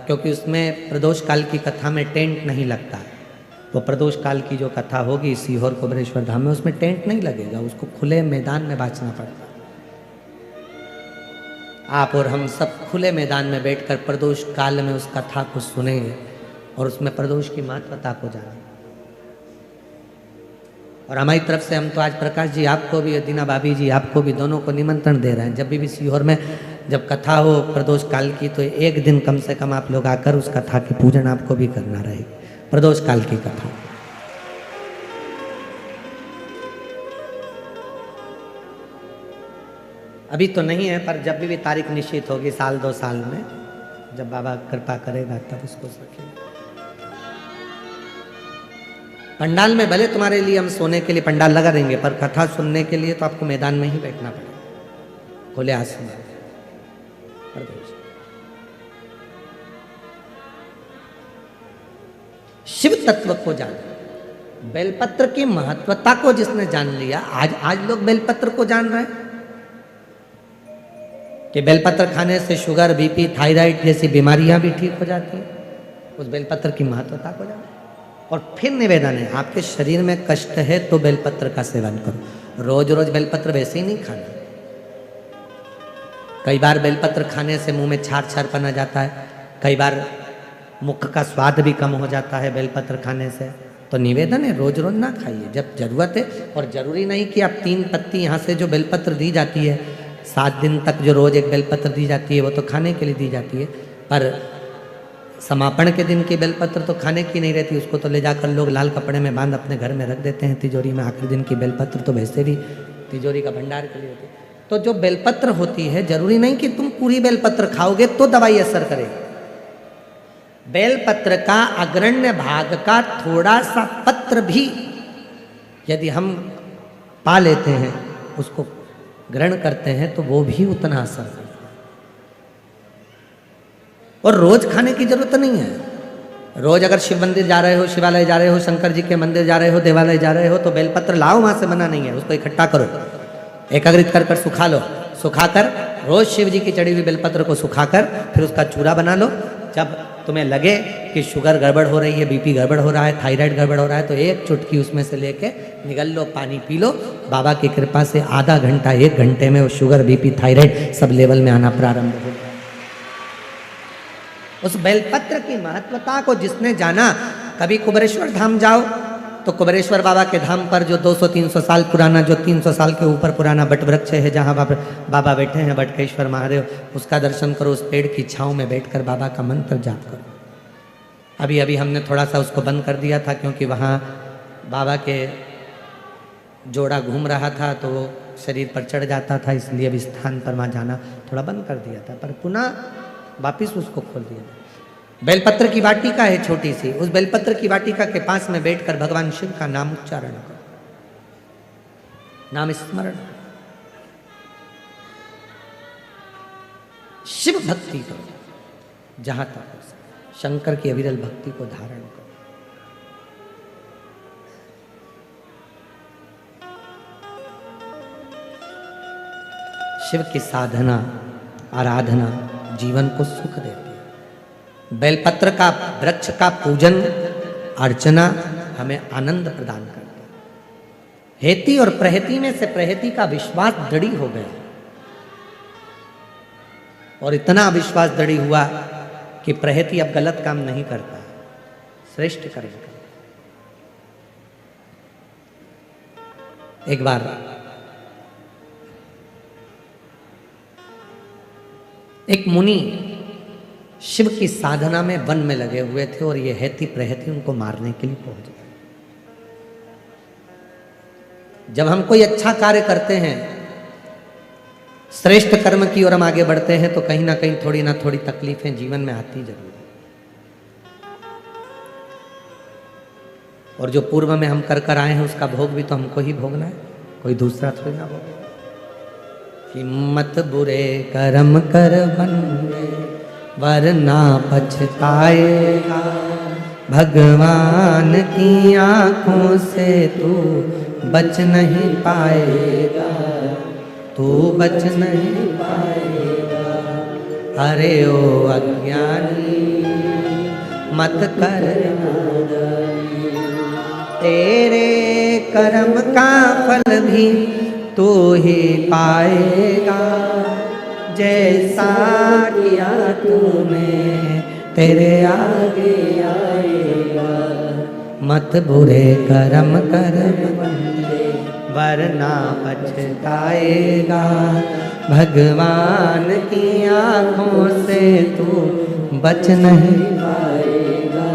A: क्योंकि उसमें प्रदोष काल की कथा में टेंट नहीं लगता। वो प्रदोष काल की जो कथा होगी सीहोर कुबेरेश्वर धाम में, उसमें टेंट नहीं लगेगा, उसको खुले मैदान में बाँचना पड़ता। आप और हम सब खुले मैदान में बैठकर प्रदोष काल में उस कथा को सुनेंगे और उसमें प्रदोष की महत्वता को जानेंगे। और हमारी तरफ से हम तो आज प्रकाश जी आपको भी, दीना भाभी जी आपको भी, दोनों को निमंत्रण दे रहे हैं। जब भी सीहोर में जब कथा हो प्रदोष काल की, तो एक दिन कम से कम आप लोग आकर उस कथा की पूजन आपको भी करना रहेगी, प्रदोष काल की कथा। अभी तो नहीं है, पर जब भी तारीख निश्चित होगी, 1-2 साल में, जब बाबा कृपा करेगा तब उसको रखेंगे। पंडाल में भले तुम्हारे लिए हम सोने के लिए पंडाल लगा देंगे, पर कथा सुनने के लिए तो आपको मैदान में ही बैठना पड़ेगा, खुले आसमान। शिव तत्व को जान, बेलपत्र की महत्वता को जिसने जान लिया, आज लोग बेलपत्र को जान रहे हैं कि बेलपत्र खाने से शुगर, बीपी, थायराइड जैसी बीमारियां भी ठीक हो जाती हैं। उस बेलपत्र की महत्वता को जान। और फिर निवेदन है, आपके शरीर में कष्ट है तो बेलपत्र का सेवन करो। रोज रोज बेलपत्र वैसे ही नहीं खाना। कई बार बेलपत्र खाने से मुंह में छार छारपन आ जाता है, कई बार मुख का स्वाद भी कम हो जाता है बेलपत्र खाने से। तो निवेदन है, रोज रोज ना खाइए, जब जरूरत है। और जरूरी नहीं कि आप 3 पत्ती यहाँ से जो बेलपत्र दी जाती है, 7 दिन तक जो रोज एक बेलपत्र दी जाती है, वो तो खाने के लिए दी जाती है। पर समापन के दिन की बेलपत्र तो खाने की नहीं रहती, उसको तो ले जाकर लोग लाल कपड़े में बांध अपने घर में रख देते हैं तिजोरी में। आखिरी दिन की बेलपत्र तो वैसे भी तिजोरी का भंडार के लिए होती है। तो जो बेलपत्र होती है, जरूरी नहीं कि तुम पूरी बेलपत्र खाओगे तो दवाई असर करेगी। बेलपत्र का अग्रण्य भाग का थोड़ा सा पत्र भी यदि हम पा लेते हैं, उसको ग्रहण करते हैं, तो वो भी उतना असर करता है। और रोज खाने की जरूरत नहीं है। रोज अगर शिव मंदिर जा रहे हो, शिवालय जा रहे हो, शंकर जी के मंदिर जा रहे हो, देवालय जा रहे हो, तो बेलपत्र लाओ, वहां से मना नहीं है। उसको इकट्ठा करो, एकाग्रित कर सुखा लो। सुखाकर रोज शिव जी की चढ़ी हुई बेलपत्र को सुखाकर फिर उसका चूरा बना लो। जब तुम्हें लगे कि शुगर गड़बड़ हो रही है, बीपी गड़बड़ हो रहा है, थायराइड गड़बड़ हो रहा है, तो एक चुटकी उसमें से लेके निगल लो, पानी पी लो। बाबा की कृपा से आधा घंटा, 1 घंटे में वो sugar, BP, thyroid sub level में आना प्रारंभ हो गया। उस बेलपत्र की महत्वता को जिसने जाना, कभी कुबेरेश्वर धाम जाओ तो कुबेरेश्वर बाबा के धाम पर जो 200-300 साल पुराना, जो 300 साल के ऊपर पुराना बट वृक्ष है, जहाँ बाबा बैठे हैं, बटकेश्वर महादेव, उसका दर्शन करो। उस पेड़ की छाँव में बैठकर बाबा का मंत्र जाप करो। अभी हमने थोड़ा सा उसको बंद कर दिया था, क्योंकि वहाँ बाबा के जोड़ा घूम रहा था तो वो शरीर पर चढ़ जाता था, इसलिए अब स्थान पर वहाँ जाना थोड़ा बंद कर दिया था, पर पुनः वापिस उसको खोल दिया। बेलपत्र की वाटिका है छोटी सी, उस बेलपत्र की वाटिका के पास में बैठकर भगवान शिव का नाम उच्चारण करो, नाम स्मरण करो, शिव भक्ति करो जहां तक हो सके, शंकर की अविरल भक्ति को धारण करो। शिव की साधना आराधना जीवन को सुख देती है। बेलपत्र का वृक्ष का पूजन अर्चना हमें आनंद प्रदान करती है। हेती और प्रहेती में से प्रहेती का विश्वास दृढ़ हो गया और इतना विश्वास दृढ़ हुआ कि प्रहेती अब गलत काम नहीं करता, श्रेष्ठ कर्म करता। एक बार एक मुनि शिव की साधना में वन में लगे हुए थे और ये हेती प्रहेती उनको मारने के लिए पहुंच गए। जब हम कोई अच्छा कार्य करते हैं, श्रेष्ठ कर्म की ओर हम आगे बढ़ते हैं, तो कहीं ना कहीं थोड़ी ना थोड़ी तकलीफें जीवन में आती जरूर है। और जो पूर्व में हम कर आए हैं उसका भोग भी तो हमको ही भोगना है, कोई दूसरा थोड़ी ना भोगेगा। हिम्मत बुरे कर्म कर बंदे वरना पछताएगा, भगवान की आंखों से तू बच नहीं पाएगा, तू बच नहीं पाएगा। अरे ओ अज्ञानी मत कर नादानी, तेरे कर्म का फल भी तू ही पाएगा, जैसा किया तूने तेरे आगे आएगा। मत बुरे कर्म कर बंदे वरना पछताएगा, भगवान की आंखों से तू बच नहीं पाएगा,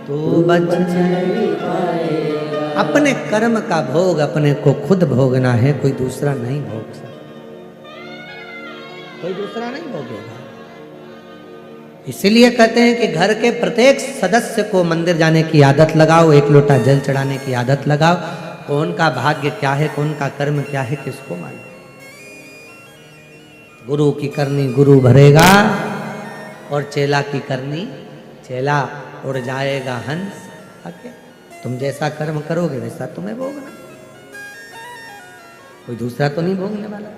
A: तू बच नहीं पाएगा। अपने कर्म का भोग अपने को खुद भोगना है, कोई दूसरा नहीं भोग सकता, कोई दूसरा नहीं भोगेगा। इसीलिए कहते हैं कि घर के प्रत्येक सदस्य को मंदिर जाने की आदत लगाओ, एक लोटा जल चढ़ाने की आदत लगाओ। कौन का भाग्य क्या है, कौन का कर्म क्या है, किसको मालूम। गुरु की करनी गुरु भरेगा और चेला की करनी चेला उड़ जाएगा हंस आके। तुम जैसा कर्म करोगे वैसा तुम्हें भोगना, कोई दूसरा तो नहीं भोगने वाला।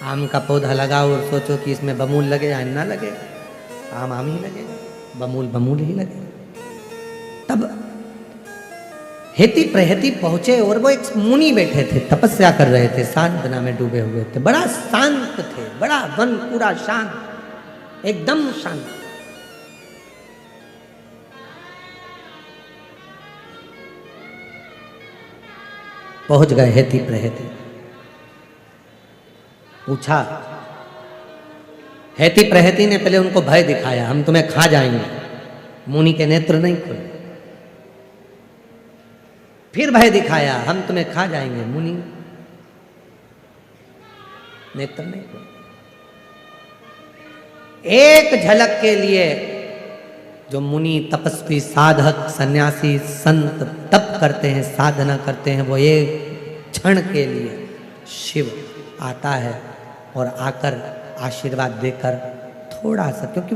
A: आम का पौधा लगाओ और सोचो कि इसमें बमूल लगे या ना लगे, आम आम ही लगेगा, बमूल बमूल ही लगेगा। तब हेती प्रहेती पहुंचे और वो एक मुनि बैठे थे, तपस्या कर रहे थे, साधना में डूबे हुए थे, बड़ा शांत थे, बड़ा वन पूरा शांत, एकदम शांत। पहुंच गए हेती प्रहेती, पूछा। हेती प्रहेती ने पहले उनको भय दिखाया, हम तुम्हें खा जाएंगे। मुनि के नेत्र नहीं खुले। फिर भय दिखाया, हम तुम्हें खा जाएंगे। मुनि नेत्र नहीं खुले। एक झलक के लिए जो मुनि तपस्वी साधक सन्यासी संत तप करते हैं, साधना करते हैं, वो एक क्षण के लिए शिव आता है और आकर आशीर्वाद देकर थोड़ा सा, क्योंकि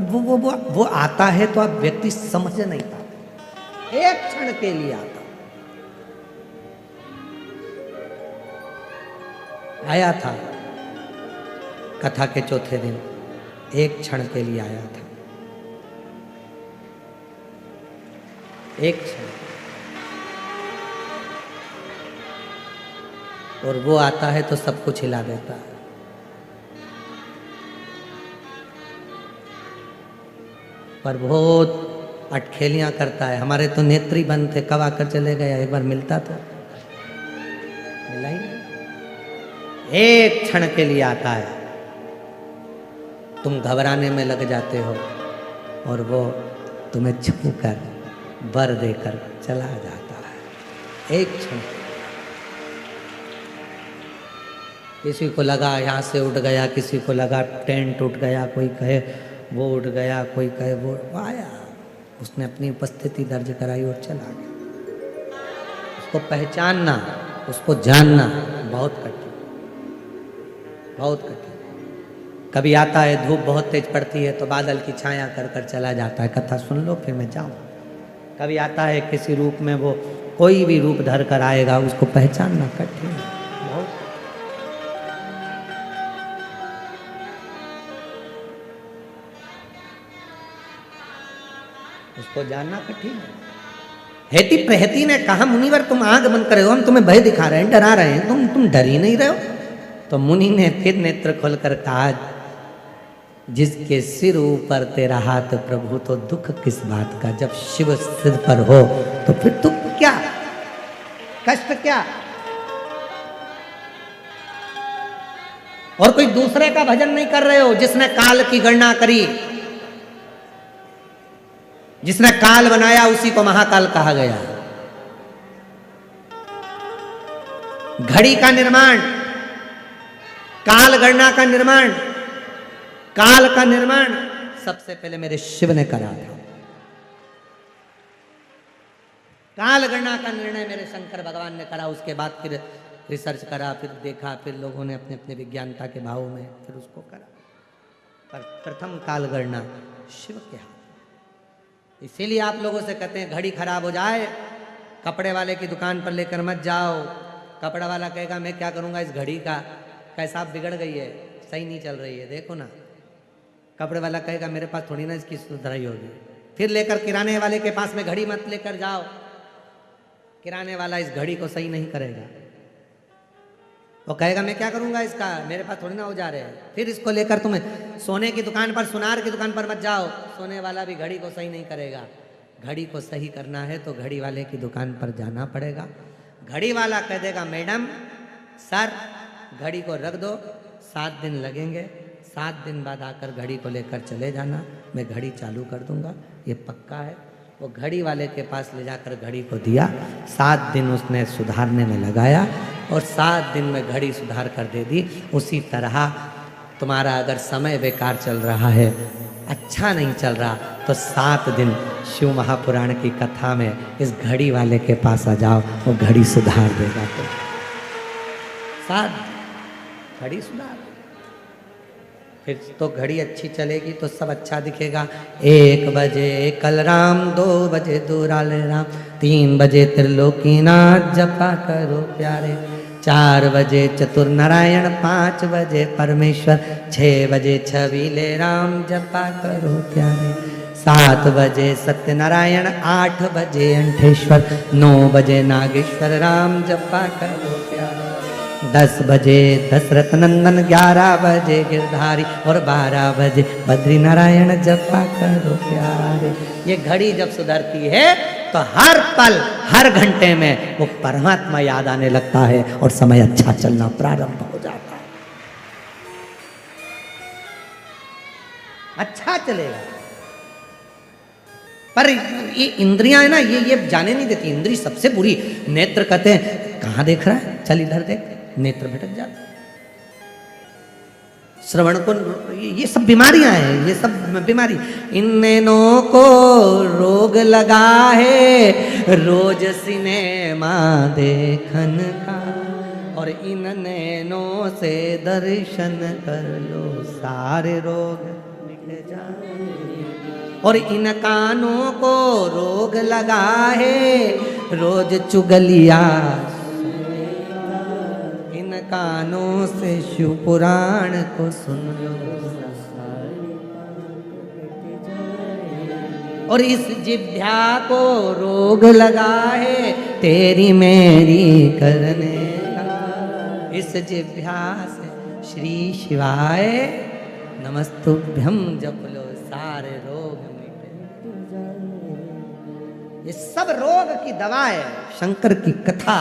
A: वो आता है तो आप व्यक्ति समझ नहीं पाते, एक क्षण के लिए आता। आया था कथा के चौथे दिन, एक क्षण के लिए आया था, एक क्षण। और वो आता है तो सब कुछ हिला देता है। पर बहुत अटखेलियां करता है। हमारे तो नेत्री बंद थे, कब आकर चले गया, एक बार मिलता तो मिला ही नहीं। एक क्षण के लिए आता है, तुम घबराने में लग जाते हो और वो तुम्हें छू कर वर देकर चला जाता है। एक क्षण किसी को लगा यहाँ से उठ गया, किसी को लगा टेंट उठ गया, कोई कहे वो उठ गया, कोई कहे वो आया, उसने अपनी उपस्थिति दर्ज कराई और चला गया। उसको पहचानना, उसको जानना बहुत कठिन, बहुत कठिन। कभी आता है धूप बहुत तेज पड़ती है तो बादल की छाया कर कर चला जाता है, कथा सुन लो फिर मैं जाऊँ। कभी आता है किसी रूप में, वो कोई भी रूप धर कर आएगा, उसको पहचानना कठिन है, बहुत। उसको जानना कठिन है। हेती प्रहती ने कहा, मुनिवर तुम आंख बंद करे हो, हम तुम्हें भय दिखा रहे हैं, डरा रहे हैं, तुम डर ही नहीं रहे हो। तो मुनि ने फिर नेत्र खोलकर कहा, जिसके सिर ऊपर तेरा हाथ प्रभु, तो दुख किस बात का। जब शिव सिर पर हो तो फिर दुख क्या, कष्ट क्या। और कोई दूसरे का भजन नहीं कर रहे हो, जिसने काल की गणना करी, जिसने काल बनाया उसी को महाकाल कहा गया। घड़ी का निर्माण, काल गणना का निर्माण, काल का निर्माण सबसे पहले मेरे शिव ने करा था। काल गणना का निर्णय मेरे शंकर भगवान ने करा। उसके बाद फिर रिसर्च करा, फिर देखा, फिर लोगों ने अपने अपने विज्ञानता के भाव में फिर उसको करा। पर प्रथम काल गणना शिव के हाथ। इसीलिए आप लोगों से कहते हैं घड़ी खराब हो जाए, कपड़े वाले की दुकान पर लेकर मत जाओ। कपड़ा वाला कहेगा मैं क्या करूंगा इस घड़ी का, कैसा बिगड़ गई है, सही नहीं चल रही है, देखो ना। कपड़े वाला कहेगा मेरे पास थोड़ी ना इसकी सुधराई होगी। फिर लेकर किराने वाले के पास में घड़ी मत लेकर जाओ, किराने वाला इस घड़ी को सही नहीं करेगा। वो कहेगा मैं क्या करूंगा इसका, मेरे पास थोड़ी ना हो जा रहे हैं। फिर इसको लेकर तुम्हें सोने की दुकान पर, सुनार की दुकान पर मत जाओ, सोने वाला भी घड़ी को सही नहीं करेगा। घड़ी को सही करना है तो घड़ी वाले की दुकान पर जाना पड़ेगा। घड़ी वाला कह देगा मैडम सर घड़ी को रख दो, 7 दिन लगेंगे, 7 दिन बाद आकर घड़ी को लेकर चले जाना, मैं घड़ी चालू कर दूंगा, ये पक्का है। वो घड़ी वाले के पास ले जाकर घड़ी को दिया, 7 दिन उसने सुधारने में लगाया और 7 दिन में घड़ी सुधार कर दे दी। उसी तरह तुम्हारा अगर समय बेकार चल रहा है, अच्छा नहीं चल रहा, तो 7 दिन शिव महापुराण की कथा में इस घड़ी वाले के पास आ जाओ, वो घड़ी सुधार देगा। तो 7 घड़ी सुधार, फिर तो घड़ी अच्छी चलेगी तो सब अच्छा दिखेगा। 1 बजे कल राम, 2 बजे दुराल राम, 3 बजे त्रिलोकीनाथ जपा करो प्यारे, 4 बजे चतुर नारायण, 5 बजे परमेश्वर, 6 बजे छबीले राम जपा करो प्यारे, 7 बजे सत्यनारायण, 8 बजे अंठेश्वर, 9 बजे नागेश्वर राम जपा करो प्यारे, 10 बजे दशरथ नंदन, 11 बजे गिरधारी और 12 बजे बद्री नारायण जपा करो प्यारे। ये घड़ी जब सुधरती है तो हर पल हर घंटे में वो परमात्मा याद आने लगता है और समय अच्छा चलना प्रारंभ हो जाता है, अच्छा चलेगा। पर ये इंद्रियां है ना, ये जाने नहीं देती। इंद्री सबसे बुरी। नेत्र कहते हैं कहाँ देख रहा है, चल इधर देख, नेत्र भटक जाता। श्रवण को, ये सब बीमारियां हैं, ये सब बीमारी। इन नैनों को रोग लगा है रोज सिनेमा देखन का, और इन नैनों से दर्शन कर लो सारे रोग मिट जाए। और इन कानों को रोग लगा है रोज चुगलिया, कानों से शिव पुराण को सुन लो। और इस जिह्वा को रोग लगा है तेरी मेरी करने का, इस जिह्वा से श्री शिवाय नमस्तुभ्यम जप लो सारे रोग मिटे। ये सब रोग की दवा है शंकर की कथा।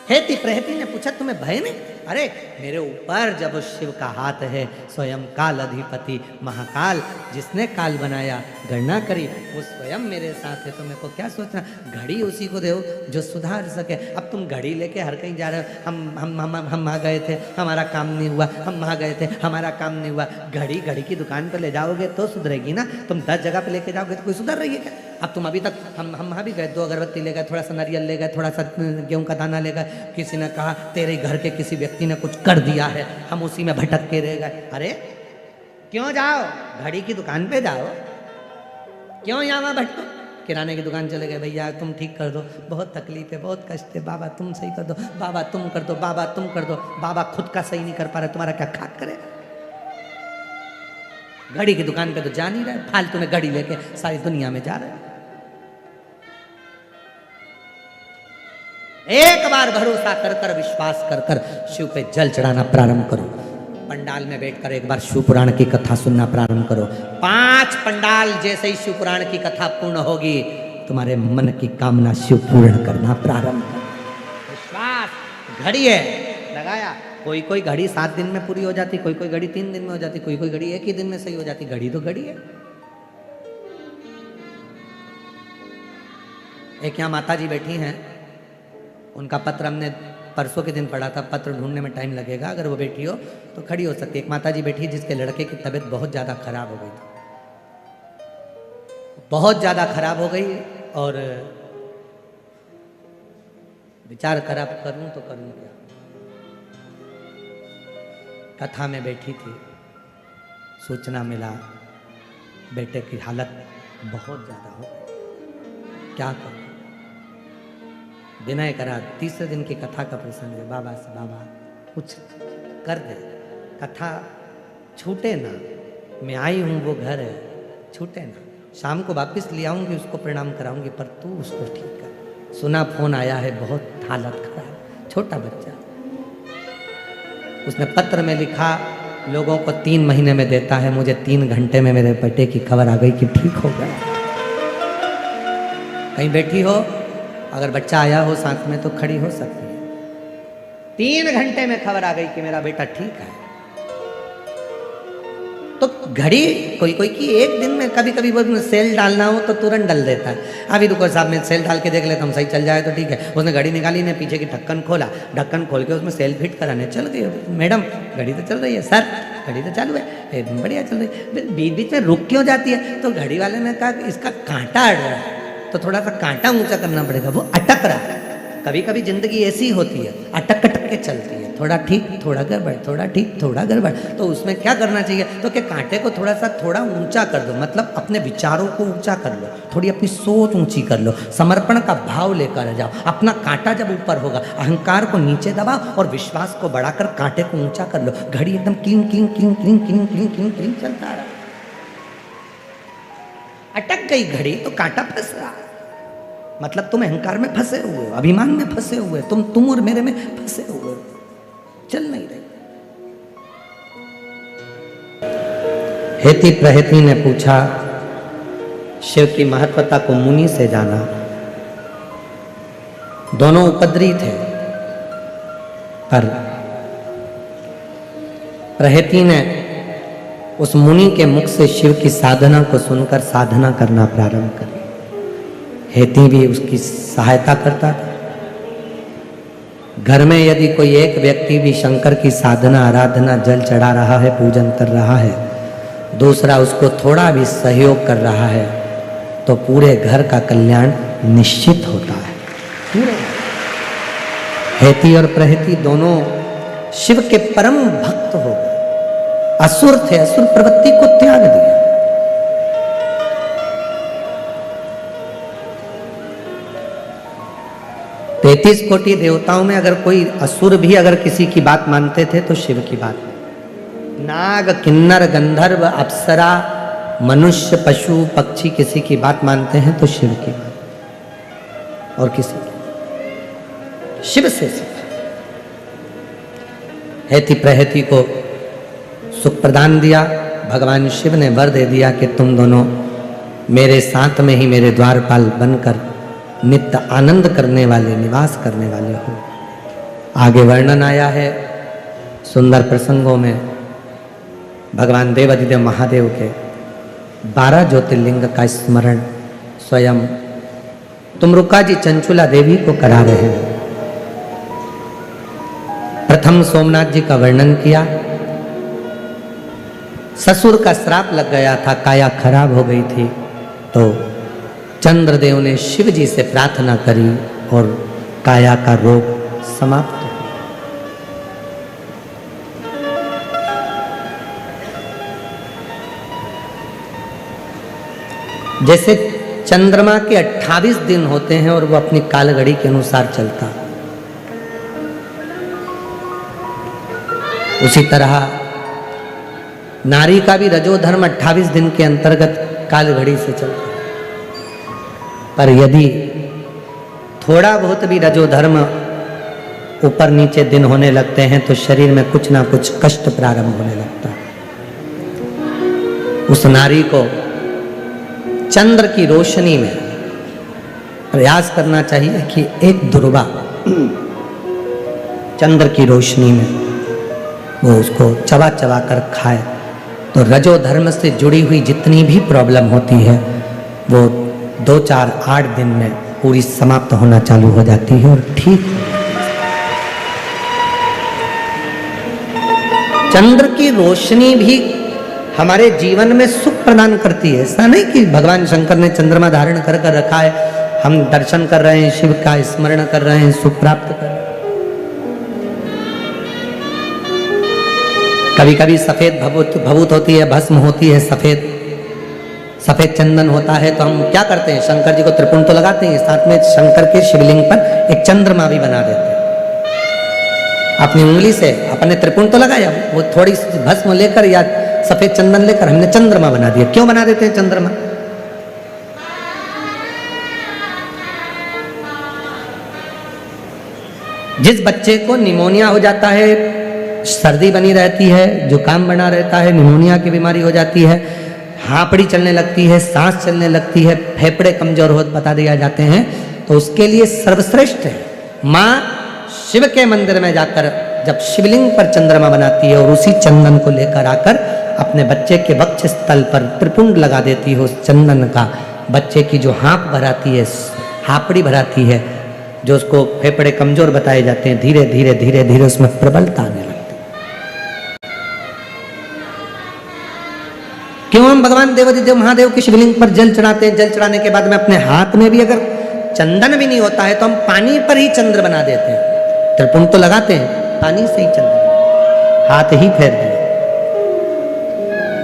A: हेती प्रहती ने पूछा तुम्हें भय नहीं? अरे मेरे ऊपर जब उस शिव का हाथ है, स्वयं काल अधिपति महाकाल जिसने काल बनाया, गणना करी, वो स्वयं मेरे साथ है, तो मेरे को क्या सोचना? घड़ी उसी को दो जो सुधार सके। अब तुम घड़ी लेके हर कहीं जा रहे हो, हम वहाँ गए थे, हमारा काम नहीं हुआ, हम वहाँ गए थे, हमारा काम नहीं हुआ। घड़ी की दुकान पर ले जाओगे तो सुधरेगी ना, तुम 10 जगह पे लेके जाओगे तो कोई सुधर रही है क्या? अब तुम अभी तक हम वहाँ भी गए, 2 अगरबत्ती ले गए, थोड़ा सा नारियल ले गए, थोड़ा सा गेहूं का दाना ले गए, किसी ने कहा तेरे घर के किसी व्यक्ति ने कुछ कर दिया है, हम उसी में भटक के रह गए। अरे क्यों जाओ, घड़ी की दुकान पे जाओ, क्यों यहाँ भटको? किराने की दुकान चले गए, भैया तुम ठीक कर दो, बहुत तकलीफ है, बहुत कष्ट है, बाबा तुम सही कर दो, बाबा तुम कर दो, बाबा तुम कर दो। बाबा खुद का सही नहीं कर पा रहे, तुम्हारा क्या खाक करेगा? घड़ी की दुकान पे तो जा नहीं रहे, फालतू में घड़ी लेके सारी दुनिया में जा रहे। एक बार भरोसा कर कर, विश्वास कर कर शिव पे जल चढ़ाना प्रारंभ करो। पंडाल में बैठकर एक बार शिव पुराण की कथा सुनना प्रारंभ करो। 5 पंडाल जैसे ही शिव पुराण की कथा पूर्ण होगी, तुम्हारे मन की कामना शिव पूर्ण करना प्रारंभ कर। विश्वास, घड़ी है लगाया, कोई घड़ी 7 दिन में पूरी हो जाती, कोई घड़ी 3 दिन में हो जाती, कोई घड़ी 1 ही दिन में सही हो जाती। घड़ी तो घड़ी है। एक यहाँ माता जी बैठी हैं, उनका पत्र हमने परसों के दिन पढ़ा था, पत्र ढूंढने में टाइम लगेगा, अगर वो बैठी हो तो खड़ी हो सकती है। एक माता जी बैठी है जिसके लड़के की तबीयत बहुत ज़्यादा खराब हो गई थी, बहुत ज़्यादा खराब हो गई, और विचार करा करूं तो करूं क्या। कथा में बैठी थी, सूचना मिला बेटे की हालत बहुत ज़्यादा हो गई, क्या करूं? विनय करा, 3 दिन की कथा का प्रसंग है, बाबा से बाबा कुछ कर दे, कथा छूटे ना, मैं आई हूँ वो घर है, छूटे ना, शाम को वापस ले आऊँगी, उसको प्रणाम कराऊंगी, पर तू उसको ठीक कर। सुना फोन आया है, बहुत हालत खराब, छोटा बच्चा। उसने पत्र में लिखा, लोगों को 3 महीने में देता है, मुझे 3 घंटे में मेरे बेटे की खबर आ गई कि ठीक हो गया। कहीं बैठी हो, अगर बच्चा आया हो साथ में तो खड़ी हो सकती है। 3 घंटे में खबर आ गई कि मेरा बेटा ठीक है। तो घड़ी कोई की 1 दिन में, कभी कभी वो सेल डालना हो तो तुरंत डाल देता है। अभी रुको साहब, मैं सेल डाल के देख लेता हूँ, सही चल जाए तो ठीक है। उसने घड़ी निकाली, ने पीछे की ढक्कन खोला, ढक्कन खोल के उसमें सेल फिट कराने चल गई। मैडम घड़ी तो चल रही है, सर घड़ी तो चालू है, एकदम बढ़िया चल रही है, बीच बीच में रुक क्यों जाती है? तो घड़ी वाले ने कहा इसका कांटा अड़ रहा है, तो थोड़ा सा कांटा ऊंचा करना पड़ेगा, वो अटक रहा है। कभी कभी जिंदगी ऐसी होती है, अटक अटक के चलती है, थोड़ा ठीक थोड़ा गड़बड़, थोड़ा ठीक थोड़ा गड़बड़। तो उसमें क्या करना चाहिए? तो कि कांटे को थोड़ा ऊंचा कर दो, मतलब अपने विचारों को ऊंचा कर लो, थोड़ी अपनी सोच ऊंची कर लो, समर्पण का भाव लेकर जाओ। अपना कांटा जब ऊपर होगा, अहंकार को नीचे दबाओ और विश्वास को बढ़ाकर कांटे को ऊंचा कर लो। घड़ी एकदम cling cling cling cling cling cling cling cling चलता रहा, अटक गई घड़ी तो कांटा फंस रहा, मतलब तुम अहंकार में फंसे हुए हो, अभिमान में फंसे हुए, तुम और मेरे में फंसे हुए हो, चल नहीं रही। हेती प्रहती ने पूछा, शिव की महत्वता को मुनि से जाना। दोनों उपद्री थे, पर प्रहती ने उस मुनि के मुख से शिव की साधना को सुनकर साधना करना प्रारंभ कर। हेती भी उसकी सहायता करता था। घर में यदि कोई एक व्यक्ति भी शंकर की साधना आराधना जल चढ़ा रहा है, पूजन कर रहा है, दूसरा उसको थोड़ा भी सहयोग कर रहा है, तो पूरे घर का कल्याण निश्चित होता है। हेती और प्रहती दोनों शिव के परम भक्त हो गए, असुर थे, असुर प्रवृत्ति को त्याग दिया। 33 कोटि देवताओं में अगर कोई असुर भी अगर किसी की बात मानते थे तो शिव की बात। नाग, किन्नर, गंधर्व, अप्सरा, मनुष्य, पशु, पक्षी किसी की बात मानते हैं तो शिव की बात, और किसी की शिव से सीखा। हेती प्रहती को सुख प्रदान दिया, भगवान शिव ने वर दे दिया कि तुम दोनों मेरे साथ में ही मेरे द्वारपाल बनकर नित्य आनंद करने वाले, निवास करने वाले हो। आगे वर्णन आया है सुंदर प्रसंगों में भगवान देवाधिदेव महादेव के 12 ज्योतिर्लिंग का स्मरण स्वयं तुमरुका जी चंचुला देवी को करा रहे हैं। प्रथम सोमनाथ जी का वर्णन किया। ससुर का श्राप लग गया था, काया खराब हो गई थी, तो चंद्रदेव ने शिव जी से प्रार्थना करी और काया का रोग समाप्त हो। जैसे चंद्रमा के 28 दिन होते हैं और वो अपनी कालघड़ी के अनुसार चलता, उसी तरह नारी का भी रजोधर्म 28 दिन के अंतर्गत कालघड़ी से चलता। पर यदि थोड़ा बहुत भी रजोधर्म ऊपर नीचे दिन होने लगते हैं तो शरीर में कुछ ना कुछ कष्ट प्रारंभ होने लगता है। उस नारी को चंद्र की रोशनी में प्रयास करना चाहिए कि एक दुर्वा चंद्र की रोशनी में वो उसको चबा चबा कर खाए, तो रजो धर्म से जुड़ी हुई जितनी भी प्रॉब्लम होती है वो 2, 4, 8 दिन में पूरी समाप्त होना चालू हो जाती है और ठीक। चंद्र की रोशनी भी हमारे जीवन में सुख प्रदान करती है। ऐसा नहीं कि भगवान शंकर ने चंद्रमा धारण कर कर रखा है, हम दर्शन कर रहे हैं, शिव का स्मरण कर रहे हैं, सुख प्राप्त कर रहे हैं। कभी कभी सफेद भभूत होती है, भस्म होती है, सफेद चंदन होता है, तो हम क्या करते हैं, शंकर जी को त्रिपुंड तो लगाते हैं, साथ में शंकर के शिवलिंग पर एक चंद्रमा भी बना देते हैं। अपनी उंगली से अपने त्रिपुंड तो लगाया, वो थोड़ी सी भस्म लेकर या सफेद चंदन लेकर हमने चंद्रमा बना दिया। क्यों बना देते हैं चंद्रमा? जिस बच्चे को निमोनिया हो जाता है, सर्दी बनी रहती है, जुकाम बना रहता है, निमोनिया की बीमारी हो जाती है, हांपड़ी चलने लगती है, सांस चलने लगती है, फेफड़े कमजोर हो बता दिया जाते हैं, तो उसके लिए सर्वश्रेष्ठ है माँ शिव के मंदिर में जाकर जब शिवलिंग पर चंद्रमा बनाती है और उसी चंदन को लेकर आकर अपने बच्चे के वक्ष स्थल पर त्रिपुंड लगा देती है। उस चंदन का बच्चे की जो हाँप भराती है, हापड़ी भराती है, जो उसको फेफड़े कमजोर बताए जाते हैं, धीरे धीरे धीरे धीरे उसमें प्रबलता आने लगती है। क्यों हम भगवान देवाधिदेव महादेव की शिवलिंग पर जल चढ़ाते हैं? जल चढ़ाने के बाद में अपने हाथ में भी अगर चंदन भी नहीं होता है तो हम पानी पर ही चंद्र बना देते हैं। त्रिपुंड तो लगाते हैं, पानी से ही चंद्र, हाथ ही फेर दिए,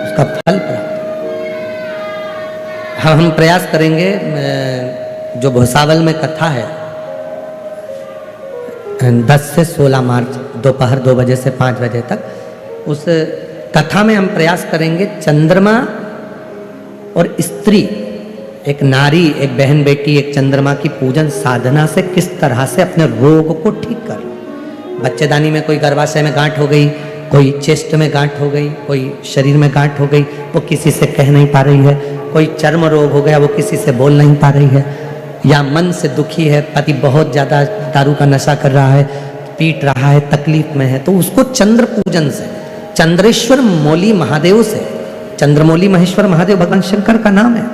A: उसका फल प्राप्त। हम प्रयास करेंगे, जो भुसावल में कथा है 10 से 16 मार्च दोपहर 2 बजे से 5 बजे तक, उस कथा में हम प्रयास करेंगे चंद्रमा और स्त्री, एक नारी, एक बहन बेटी, एक चंद्रमा की पूजन साधना से किस तरह से अपने रोग को ठीक कर। बच्चेदानी में कोई गर्भाशय में गांठ हो गई, कोई चेस्ट में गांठ हो गई, कोई शरीर में गांठ हो गई, वो किसी से कह नहीं पा रही है, कोई चर्म रोग हो गया, वो किसी से बोल नहीं पा रही है, या मन से दुखी है, पति बहुत ज़्यादा दारू का नशा कर रहा है, पीट रहा है, तकलीफ में है, तो उसको चंद्र पूजन से, चंद्रेश्वर मौली महादेव से, चंद्रमौली महेश्वर महादेव भगवान शंकर का नाम है,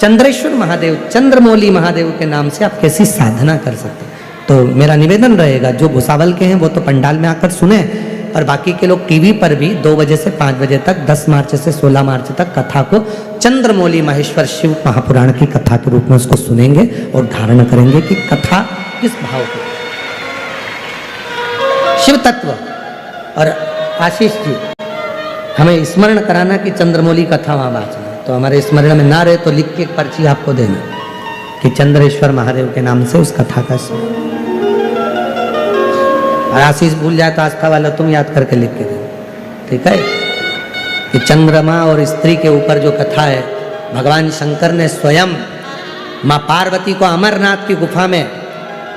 A: चंद्रेश्वर महादेव, चंद्रमौली महादेव के नाम से आप कैसी साधना कर सकते हैं। तो मेरा निवेदन रहेगा, जो भुसावल के हैं वो तो पंडाल में आकर सुने, और बाकी के लोग टीवी पर भी 2 बजे से 5 बजे तक 10 मार्च से 16 मार्च तक कथा को चंद्रमौली महेश्वर शिव महापुराण की कथा के रूप में उसको सुनेंगे और धारण करेंगे कि कथा किस भाव की। शिव तत्व। और आशीष जी हमें स्मरण कराना कि चंद्रमौली कथा वहां बाजना, तो हमारे स्मरण में ना रहे तो लिख के एक पर्ची आपको देना कि चंद्रेश्वर महादेव के नाम से उस कथा का स्मरण। और आशीष भूल जाए तो आस्था वाला तुम याद करके लिख के देना, ठीक है? कि चंद्रमा और स्त्री के ऊपर जो कथा है, भगवान शंकर ने स्वयं माँ पार्वती को अमरनाथ की गुफा में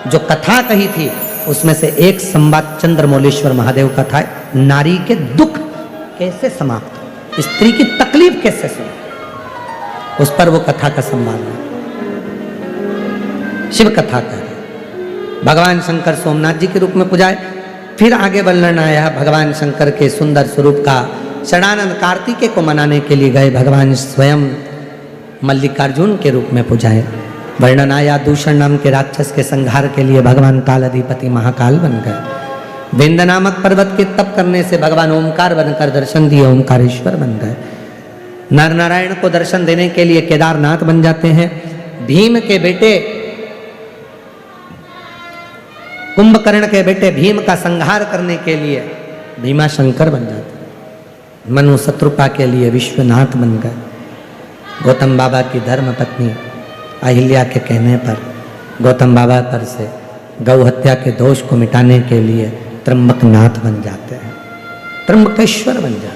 A: जो कथा कही थी, उसमें से एक संवाद चंद्रमौलेश्वर महादेव कथा है। नारी के दुख कैसे समाप्त हो, स्त्री की तकलीफ कैसे समाप्त, उस पर वो कथा का संवाद है, शिव कथा का है। भगवान शंकर सोमनाथ जी के रूप में पूजाए। फिर आगे वर्णन आया भगवान शंकर के सुंदर स्वरूप का। षडानंद कार्तिकेय को मनाने के लिए गए, भगवान स्वयं मल्लिकार्जुन के रूप में पूजाए। वर्णन आया दूषण नाम के राक्षस के संहार के लिए भगवान कालाधिपति महाकाल बन गए। विंध्य नामक पर्वत के तप करने से भगवान ओमकार बनकर दर्शन दिए, ओमकारेश्वर बन गए। नर नारायण को दर्शन देने के लिए केदारनाथ बन जाते हैं। भीम के बेटे, कुंभकर्ण के बेटे भीम का संहार करने के लिए भीमा शंकर बन जाते हैं। मनु शत्रुपा के लिए विश्वनाथ बन गए। गौतम बाबा की धर्म पत्नी अहिल्या के कहने पर गौतम बाबा पर से गौ हत्या के दोष को मिटाने के लिए त्र्यंबकनाथ बन जाते हैं, त्र्यंबकेश्वर बन जाते हैं।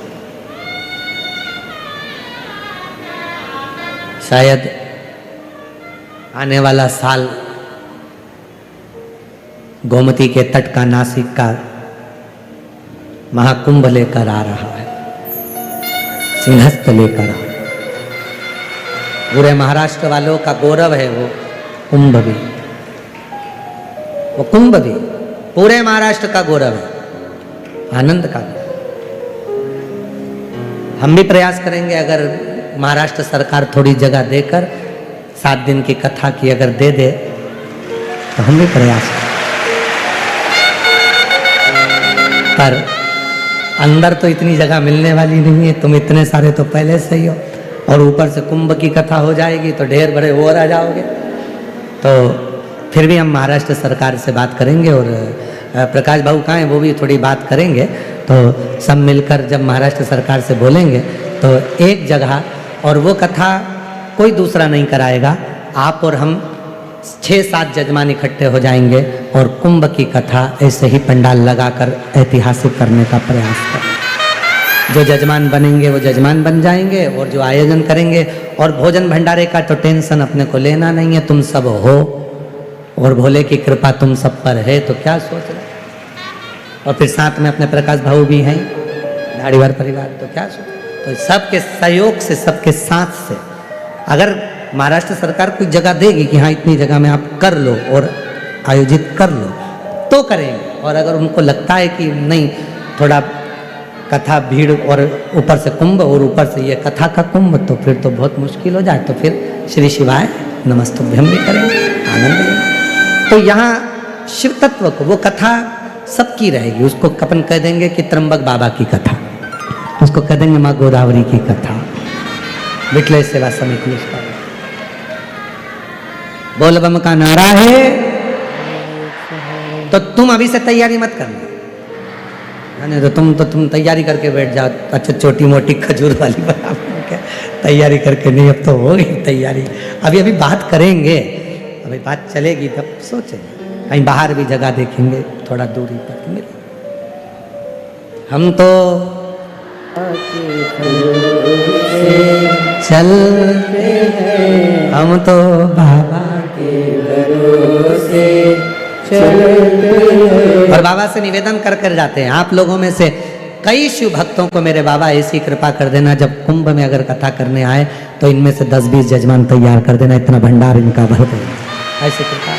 A: शायद आने वाला साल गोमती के तट का, नासिक का महाकुंभ लेकर आ रहा है, सिंहस्थ लेकर आ। पूरे महाराष्ट्र वालों का गौरव है वो कुंभ भी, वो कुंभ भी पूरे महाराष्ट्र का गौरव है, आनंद का। हम भी प्रयास करेंगे, अगर महाराष्ट्र सरकार थोड़ी जगह देकर 7 दिन की कथा की अगर दे दे तो हम भी प्रयास करें। पर अंदर तो इतनी जगह मिलने वाली नहीं है, तुम इतने सारे तो पहले से ही हो, और ऊपर से कुंभ की कथा हो जाएगी तो ढेर बड़े और आ जाओगे। तो फिर भी हम महाराष्ट्र सरकार से बात करेंगे, और प्रकाश बाबू कहाँ हैं, वो भी थोड़ी बात करेंगे। तो सब मिलकर जब महाराष्ट्र सरकार से बोलेंगे तो एक जगह, और वो कथा कोई दूसरा नहीं कराएगा, आप और हम 6-7 जजमान इकट्ठे हो जाएंगे और कुंभ की कथा ऐसे ही पंडाल लगाकर ऐतिहासिक करने का प्रयास करें। जो जजमान बनेंगे वो जजमान बन जाएंगे, और जो आयोजन करेंगे, और भोजन भंडारे का तो टेंशन अपने को लेना नहीं है, तुम सब हो और भोले की कृपा तुम सब पर है, तो क्या सोच रहे। और फिर साथ में अपने प्रकाश भाऊ भी हैं, धाड़ीवार परिवार, तो क्या सोच। तो सबके सहयोग से, सबके साथ से, अगर महाराष्ट्र सरकार कोई जगह देगी कि हाँ इतनी जगह में आप कर लो और आयोजित कर लो, तो करेंगे। और अगर उनको लगता है कि नहीं, थोड़ा कथा भीड़ और ऊपर से कुंभ और ऊपर से ये कथा का कुंभ, तो फिर तो बहुत मुश्किल हो जाए, तो फिर श्री शिवाय नमस्तुभ्यम भी करेंगे, आनंद लेंगे। तो यहाँ शिव तत्व को, वो कथा सबकी रहेगी, उसको अपन कह देंगे कि त्र्यंबक बाबा की कथा, उसको कह देंगे माँ गोदावरी की कथा, विठल सेवा समिति उसका। बोल बम का नारा है, तो तुम अभी से तैयारी मत करना, नहीं तो तुम तैयारी करके बैठ जाओ। अच्छा छोटी मोटी खजूर वाली बना के तैयारी करके, नहीं अब तो हो गई तैयारी, अभी बात करेंगे, अभी बात चलेगी तब सोचेंगे, कहीं बाहर भी जगह देखेंगे थोड़ा दूरी पर मिले। हम तो चलते हैं, हम तो बाबा के भरोसे चलते हैं। और बाबा से निवेदन कर कर जाते हैं, आप लोगों में से कई शिव भक्तों को मेरे बाबा ऐसी कृपा कर देना, जब कुंभ में अगर कथा करने आए तो इनमें से 10-20 जजमान तैयार कर देना, इतना भंडार इनका भर देना, ऐसी कृपा।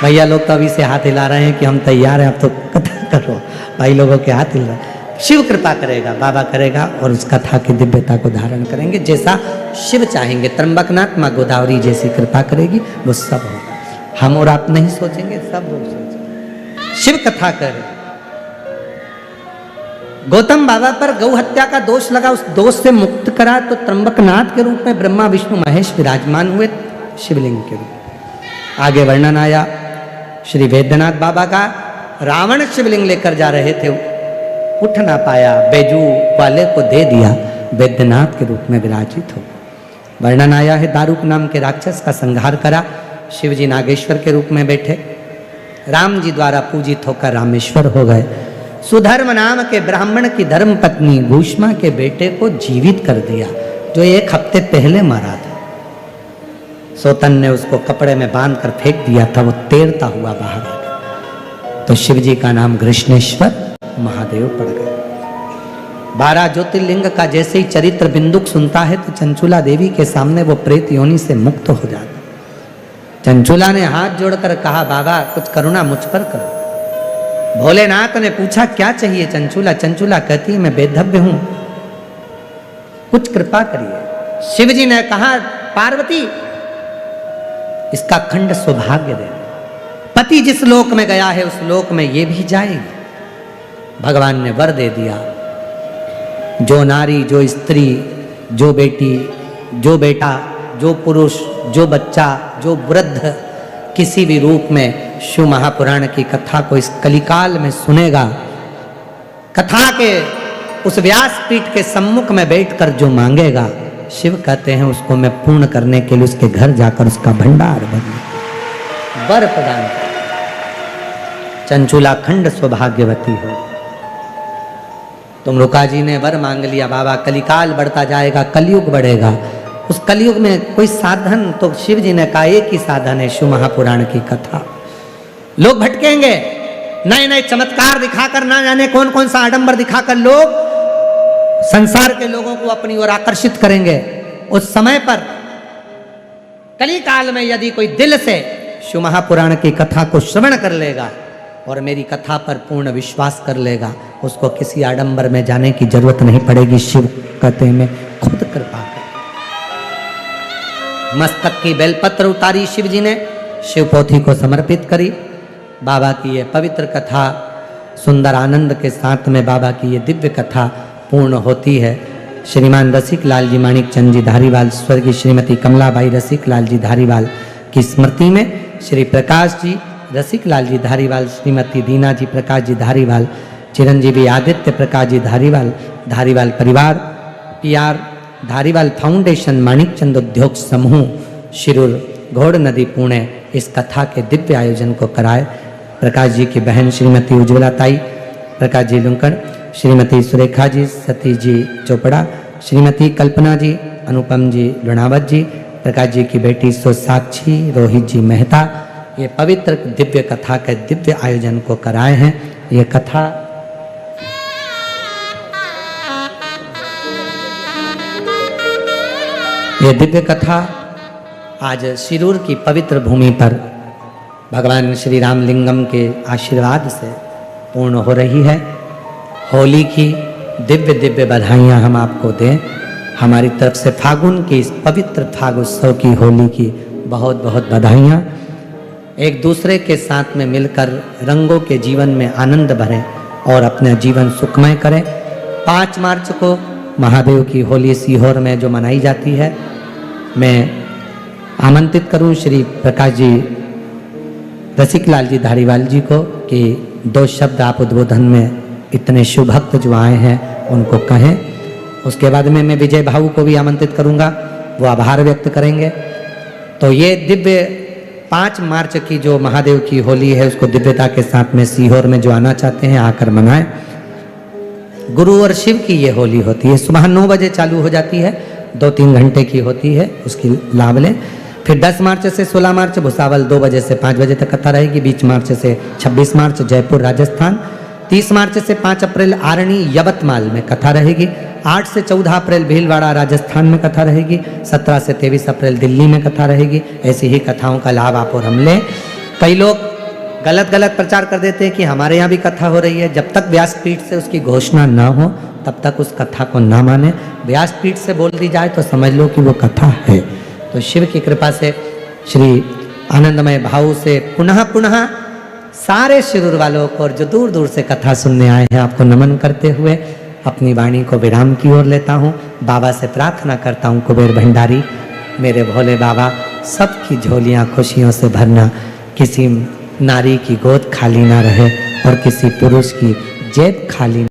A: भैया लोग तो अभी से हाथ हिला रहे हैं कि हम तैयार हैं, आप तो कथा करो, भाई लोगों के हाथ हिल रहे हैं। शिव कृपा करेगा, बाबा करेगा, और उस कथा की दिव्यता को धारण करेंगे जैसा शिव चाहेंगे। त्र्यंबकनाथ माँ गोदावरी जैसी कृपा करेगी, वो सब होगा। हम और आप नहीं सोचेंगे, सब लोग सोचेंगे। शिव कथा करे। गौतम बाबा पर गौ हत्या का दोष लगा, उस दोष से मुक्त करा तो त्र्यंबकनाथ के रूप में ब्रह्मा विष्णु महेश विराजमान हुए शिवलिंग के रूप। आगे वर्णन आया श्री वैद्यनाथ बाबा का। रावण शिवलिंग लेकर जा रहे थे, उठ ना पाया, बैजू वाले को दे दिया, वैद्यनाथ के रूप में विराजित हो। वर्णन आया है दारुक नाम के राक्षस का संहार करा, शिव जी नागेश्वर के रूप में बैठे, राम जी द्वारा पूजित होकर रामेश्वर हो गए। सुधर्म नाम के ब्राह्मण की धर्म पत्नी भूष्मा के बेटे को जीवित कर दिया, जो 1 हफ्ते पहले मरा था। सोतन ने उसको कपड़े में बांध कर फेंक दिया था, वो तैरता हुआ बाहर आ गया, तो शिव जी का नाम कृष्णेश्वर महादेव पड़ गए। 12 ज्योतिर्लिंग का जैसे ही चरित्र बिंदुक सुनता है तो चंचुला देवी के सामने वो प्रेत योनि से मुक्त हो जाता। चंचूला ने हाथ जोड़कर कहा, बाबा कुछ करुणा मुझ पर करो। भोलेनाथ ने पूछा, क्या चाहिए चंचूला? चंचूला कहती है, मैं बेधव्य हूं, कुछ कृपा करिए। शिव जी ने कहा, पार्वती इसका खंड सौभाग्य दे। पति जिस लोक में गया है उस लोक में ये भी जाएगी। भगवान ने वर दे दिया। जो नारी, जो स्त्री, जो बेटी, जो बेटा, जो पुरुष, जो बच्चा, जो वृद्ध किसी भी रूप में शिव महापुराण की कथा को इस कलिकाल में सुनेगा, कथा के उस व्यासपीठ के सम्मुख में बैठकर जो मांगेगा, शिव कहते हैं उसको मैं पूर्ण करने के लिए उसके घर जाकर उसका भंडार भरूं, वर प्रदान कर। चंचूला खंड सौभाग्यवती हो। तुमरुका जी ने वर मांग लिया, बाबा कलिकाल बढ़ता जाएगा, कलयुग बढ़ेगा, उस कलयुग में कोई साधन, तो शिव जी ने कहा एक ही साधन है, शिव महापुराण की कथा। लोग भटकेंगे, नए नए चमत्कार दिखाकर, ना जाने कौन कौन सा आडंबर दिखाकर लोग संसार के लोगों को अपनी ओर आकर्षित करेंगे। उस समय पर कली काल में यदि कोई दिल से शिव महापुराण की कथा को श्रवण कर लेगा और मेरी कथा पर पूर्ण विश्वास कर लेगा, उसको किसी आडंबर में जाने की जरूरत नहीं पड़ेगी। शिव कहते हैं खुद कृपा कर। मस्तक की बेलपत्र उतारी शिव जी ने, शिव पोथी को समर्पित करी। बाबा की ये पवित्र कथा सुंदर आनंद के साथ में बाबा की ये दिव्य कथा पूर्ण होती है। श्रीमान रसिक लाल जी माणिक चंद जी धारीवाल, स्वर्गीय श्रीमती कमलाबाई रसिक लाल जी धारीवाल की स्मृति में श्री प्रकाश जी रसिक लाल जी धारीवाल, श्रीमती दीना जी प्रकाश जी धारीवाल, चिरंजीवी आदित्य प्रकाश जी धारीवाल, धारीवाल परिवार, PR धारीवाल फाउंडेशन, माणिक चंद उद्योग समूह, शिरूर, घोड़ नदी, पुणे इस कथा के दिव्य आयोजन को कराए। प्रकाश जी की बहन श्रीमती उज्ज्वला ताई, प्रकाश जी लुंकड़, श्रीमती सुरेखा जी, सतीश जी चोपड़ा, श्रीमती कल्पना जी, अनुपम जी लुणावत जी, प्रकाश जी की बेटी सोसाक्षी, रोहित जी मेहता, ये पवित्र दिव्य कथा के दिव्य आयोजन को कराए हैं। ये कथा ये दिव्य कथा आज शिरूर की पवित्र भूमि पर भगवान श्री रामलिंगम के आशीर्वाद से पूर्ण हो रही है। होली की दिव्य दिव्य बधाइयाँ हम आपको दें। हमारी तरफ से फागुन की इस पवित्र फागुत्सव की होली की बहुत बहुत बधाइयाँ। एक दूसरे के साथ में मिलकर रंगों के जीवन में आनंद भरें और अपना जीवन सुखमय करें। 5 मार्च को महादेव की होली सीहोर में जो मनाई जाती है, मैं आमंत्रित करूं श्री प्रकाश जी रसिक लाल जी धारीवाल जी को कि 2 शब्द आप उद्बोधन में इतने शुभ भक्त जो आए हैं उनको कहें। उसके बाद में मैं विजय भाऊ को भी आमंत्रित करूंगा, वो आभार व्यक्त करेंगे। तो ये दिव्य 5 मार्च की जो महादेव की होली है उसको दिव्यता के साथ में सीहोर में जो आना चाहते हैं आकर मनाएं। गुरु और शिव की ये होली होती है। सुबह 9 बजे चालू हो जाती है, 2-3 घंटे की होती है, उसकी लाभ लें। फिर 10 मार्च से 16 मार्च भुसावल 2 बजे से 5 बजे तक कथा रहेगी। 20 मार्च से 26 मार्च जयपुर राजस्थान। 30 मार्च से 5 अप्रैल आरणी यवतमाल में कथा रहेगी। 8 से 14 अप्रैल भीलवाड़ा राजस्थान में कथा रहेगी। 17 से 23 अप्रैल दिल्ली में कथा रहेगी। ऐसी ही कथाओं का लाभ आप और हम लें। कई लोग गलत प्रचार कर देते हैं कि हमारे यहाँ भी कथा हो रही है। जब तक व्यासपीठ से उसकी घोषणा ना हो तब तक उस कथा को ना माने। व्यासपीठ से बोल दी जाए तो समझ लो कि वो कथा है। तो शिव की कृपा से श्री आनंदमय भाव से पुनः सारे शिरूर वालों को और जो दूर दूर से कथा सुनने आए हैं आपको नमन करते हुए अपनी वाणी को विराम की ओर लेता हूँ। बाबा से प्रार्थना करता हूँ, कुबेर भंडारी मेरे भोले बाबा सबकी झोलियाँ खुशियों से भरना, किसी नारी की गोद खाली ना रहे और किसी पुरुष की जेब खाली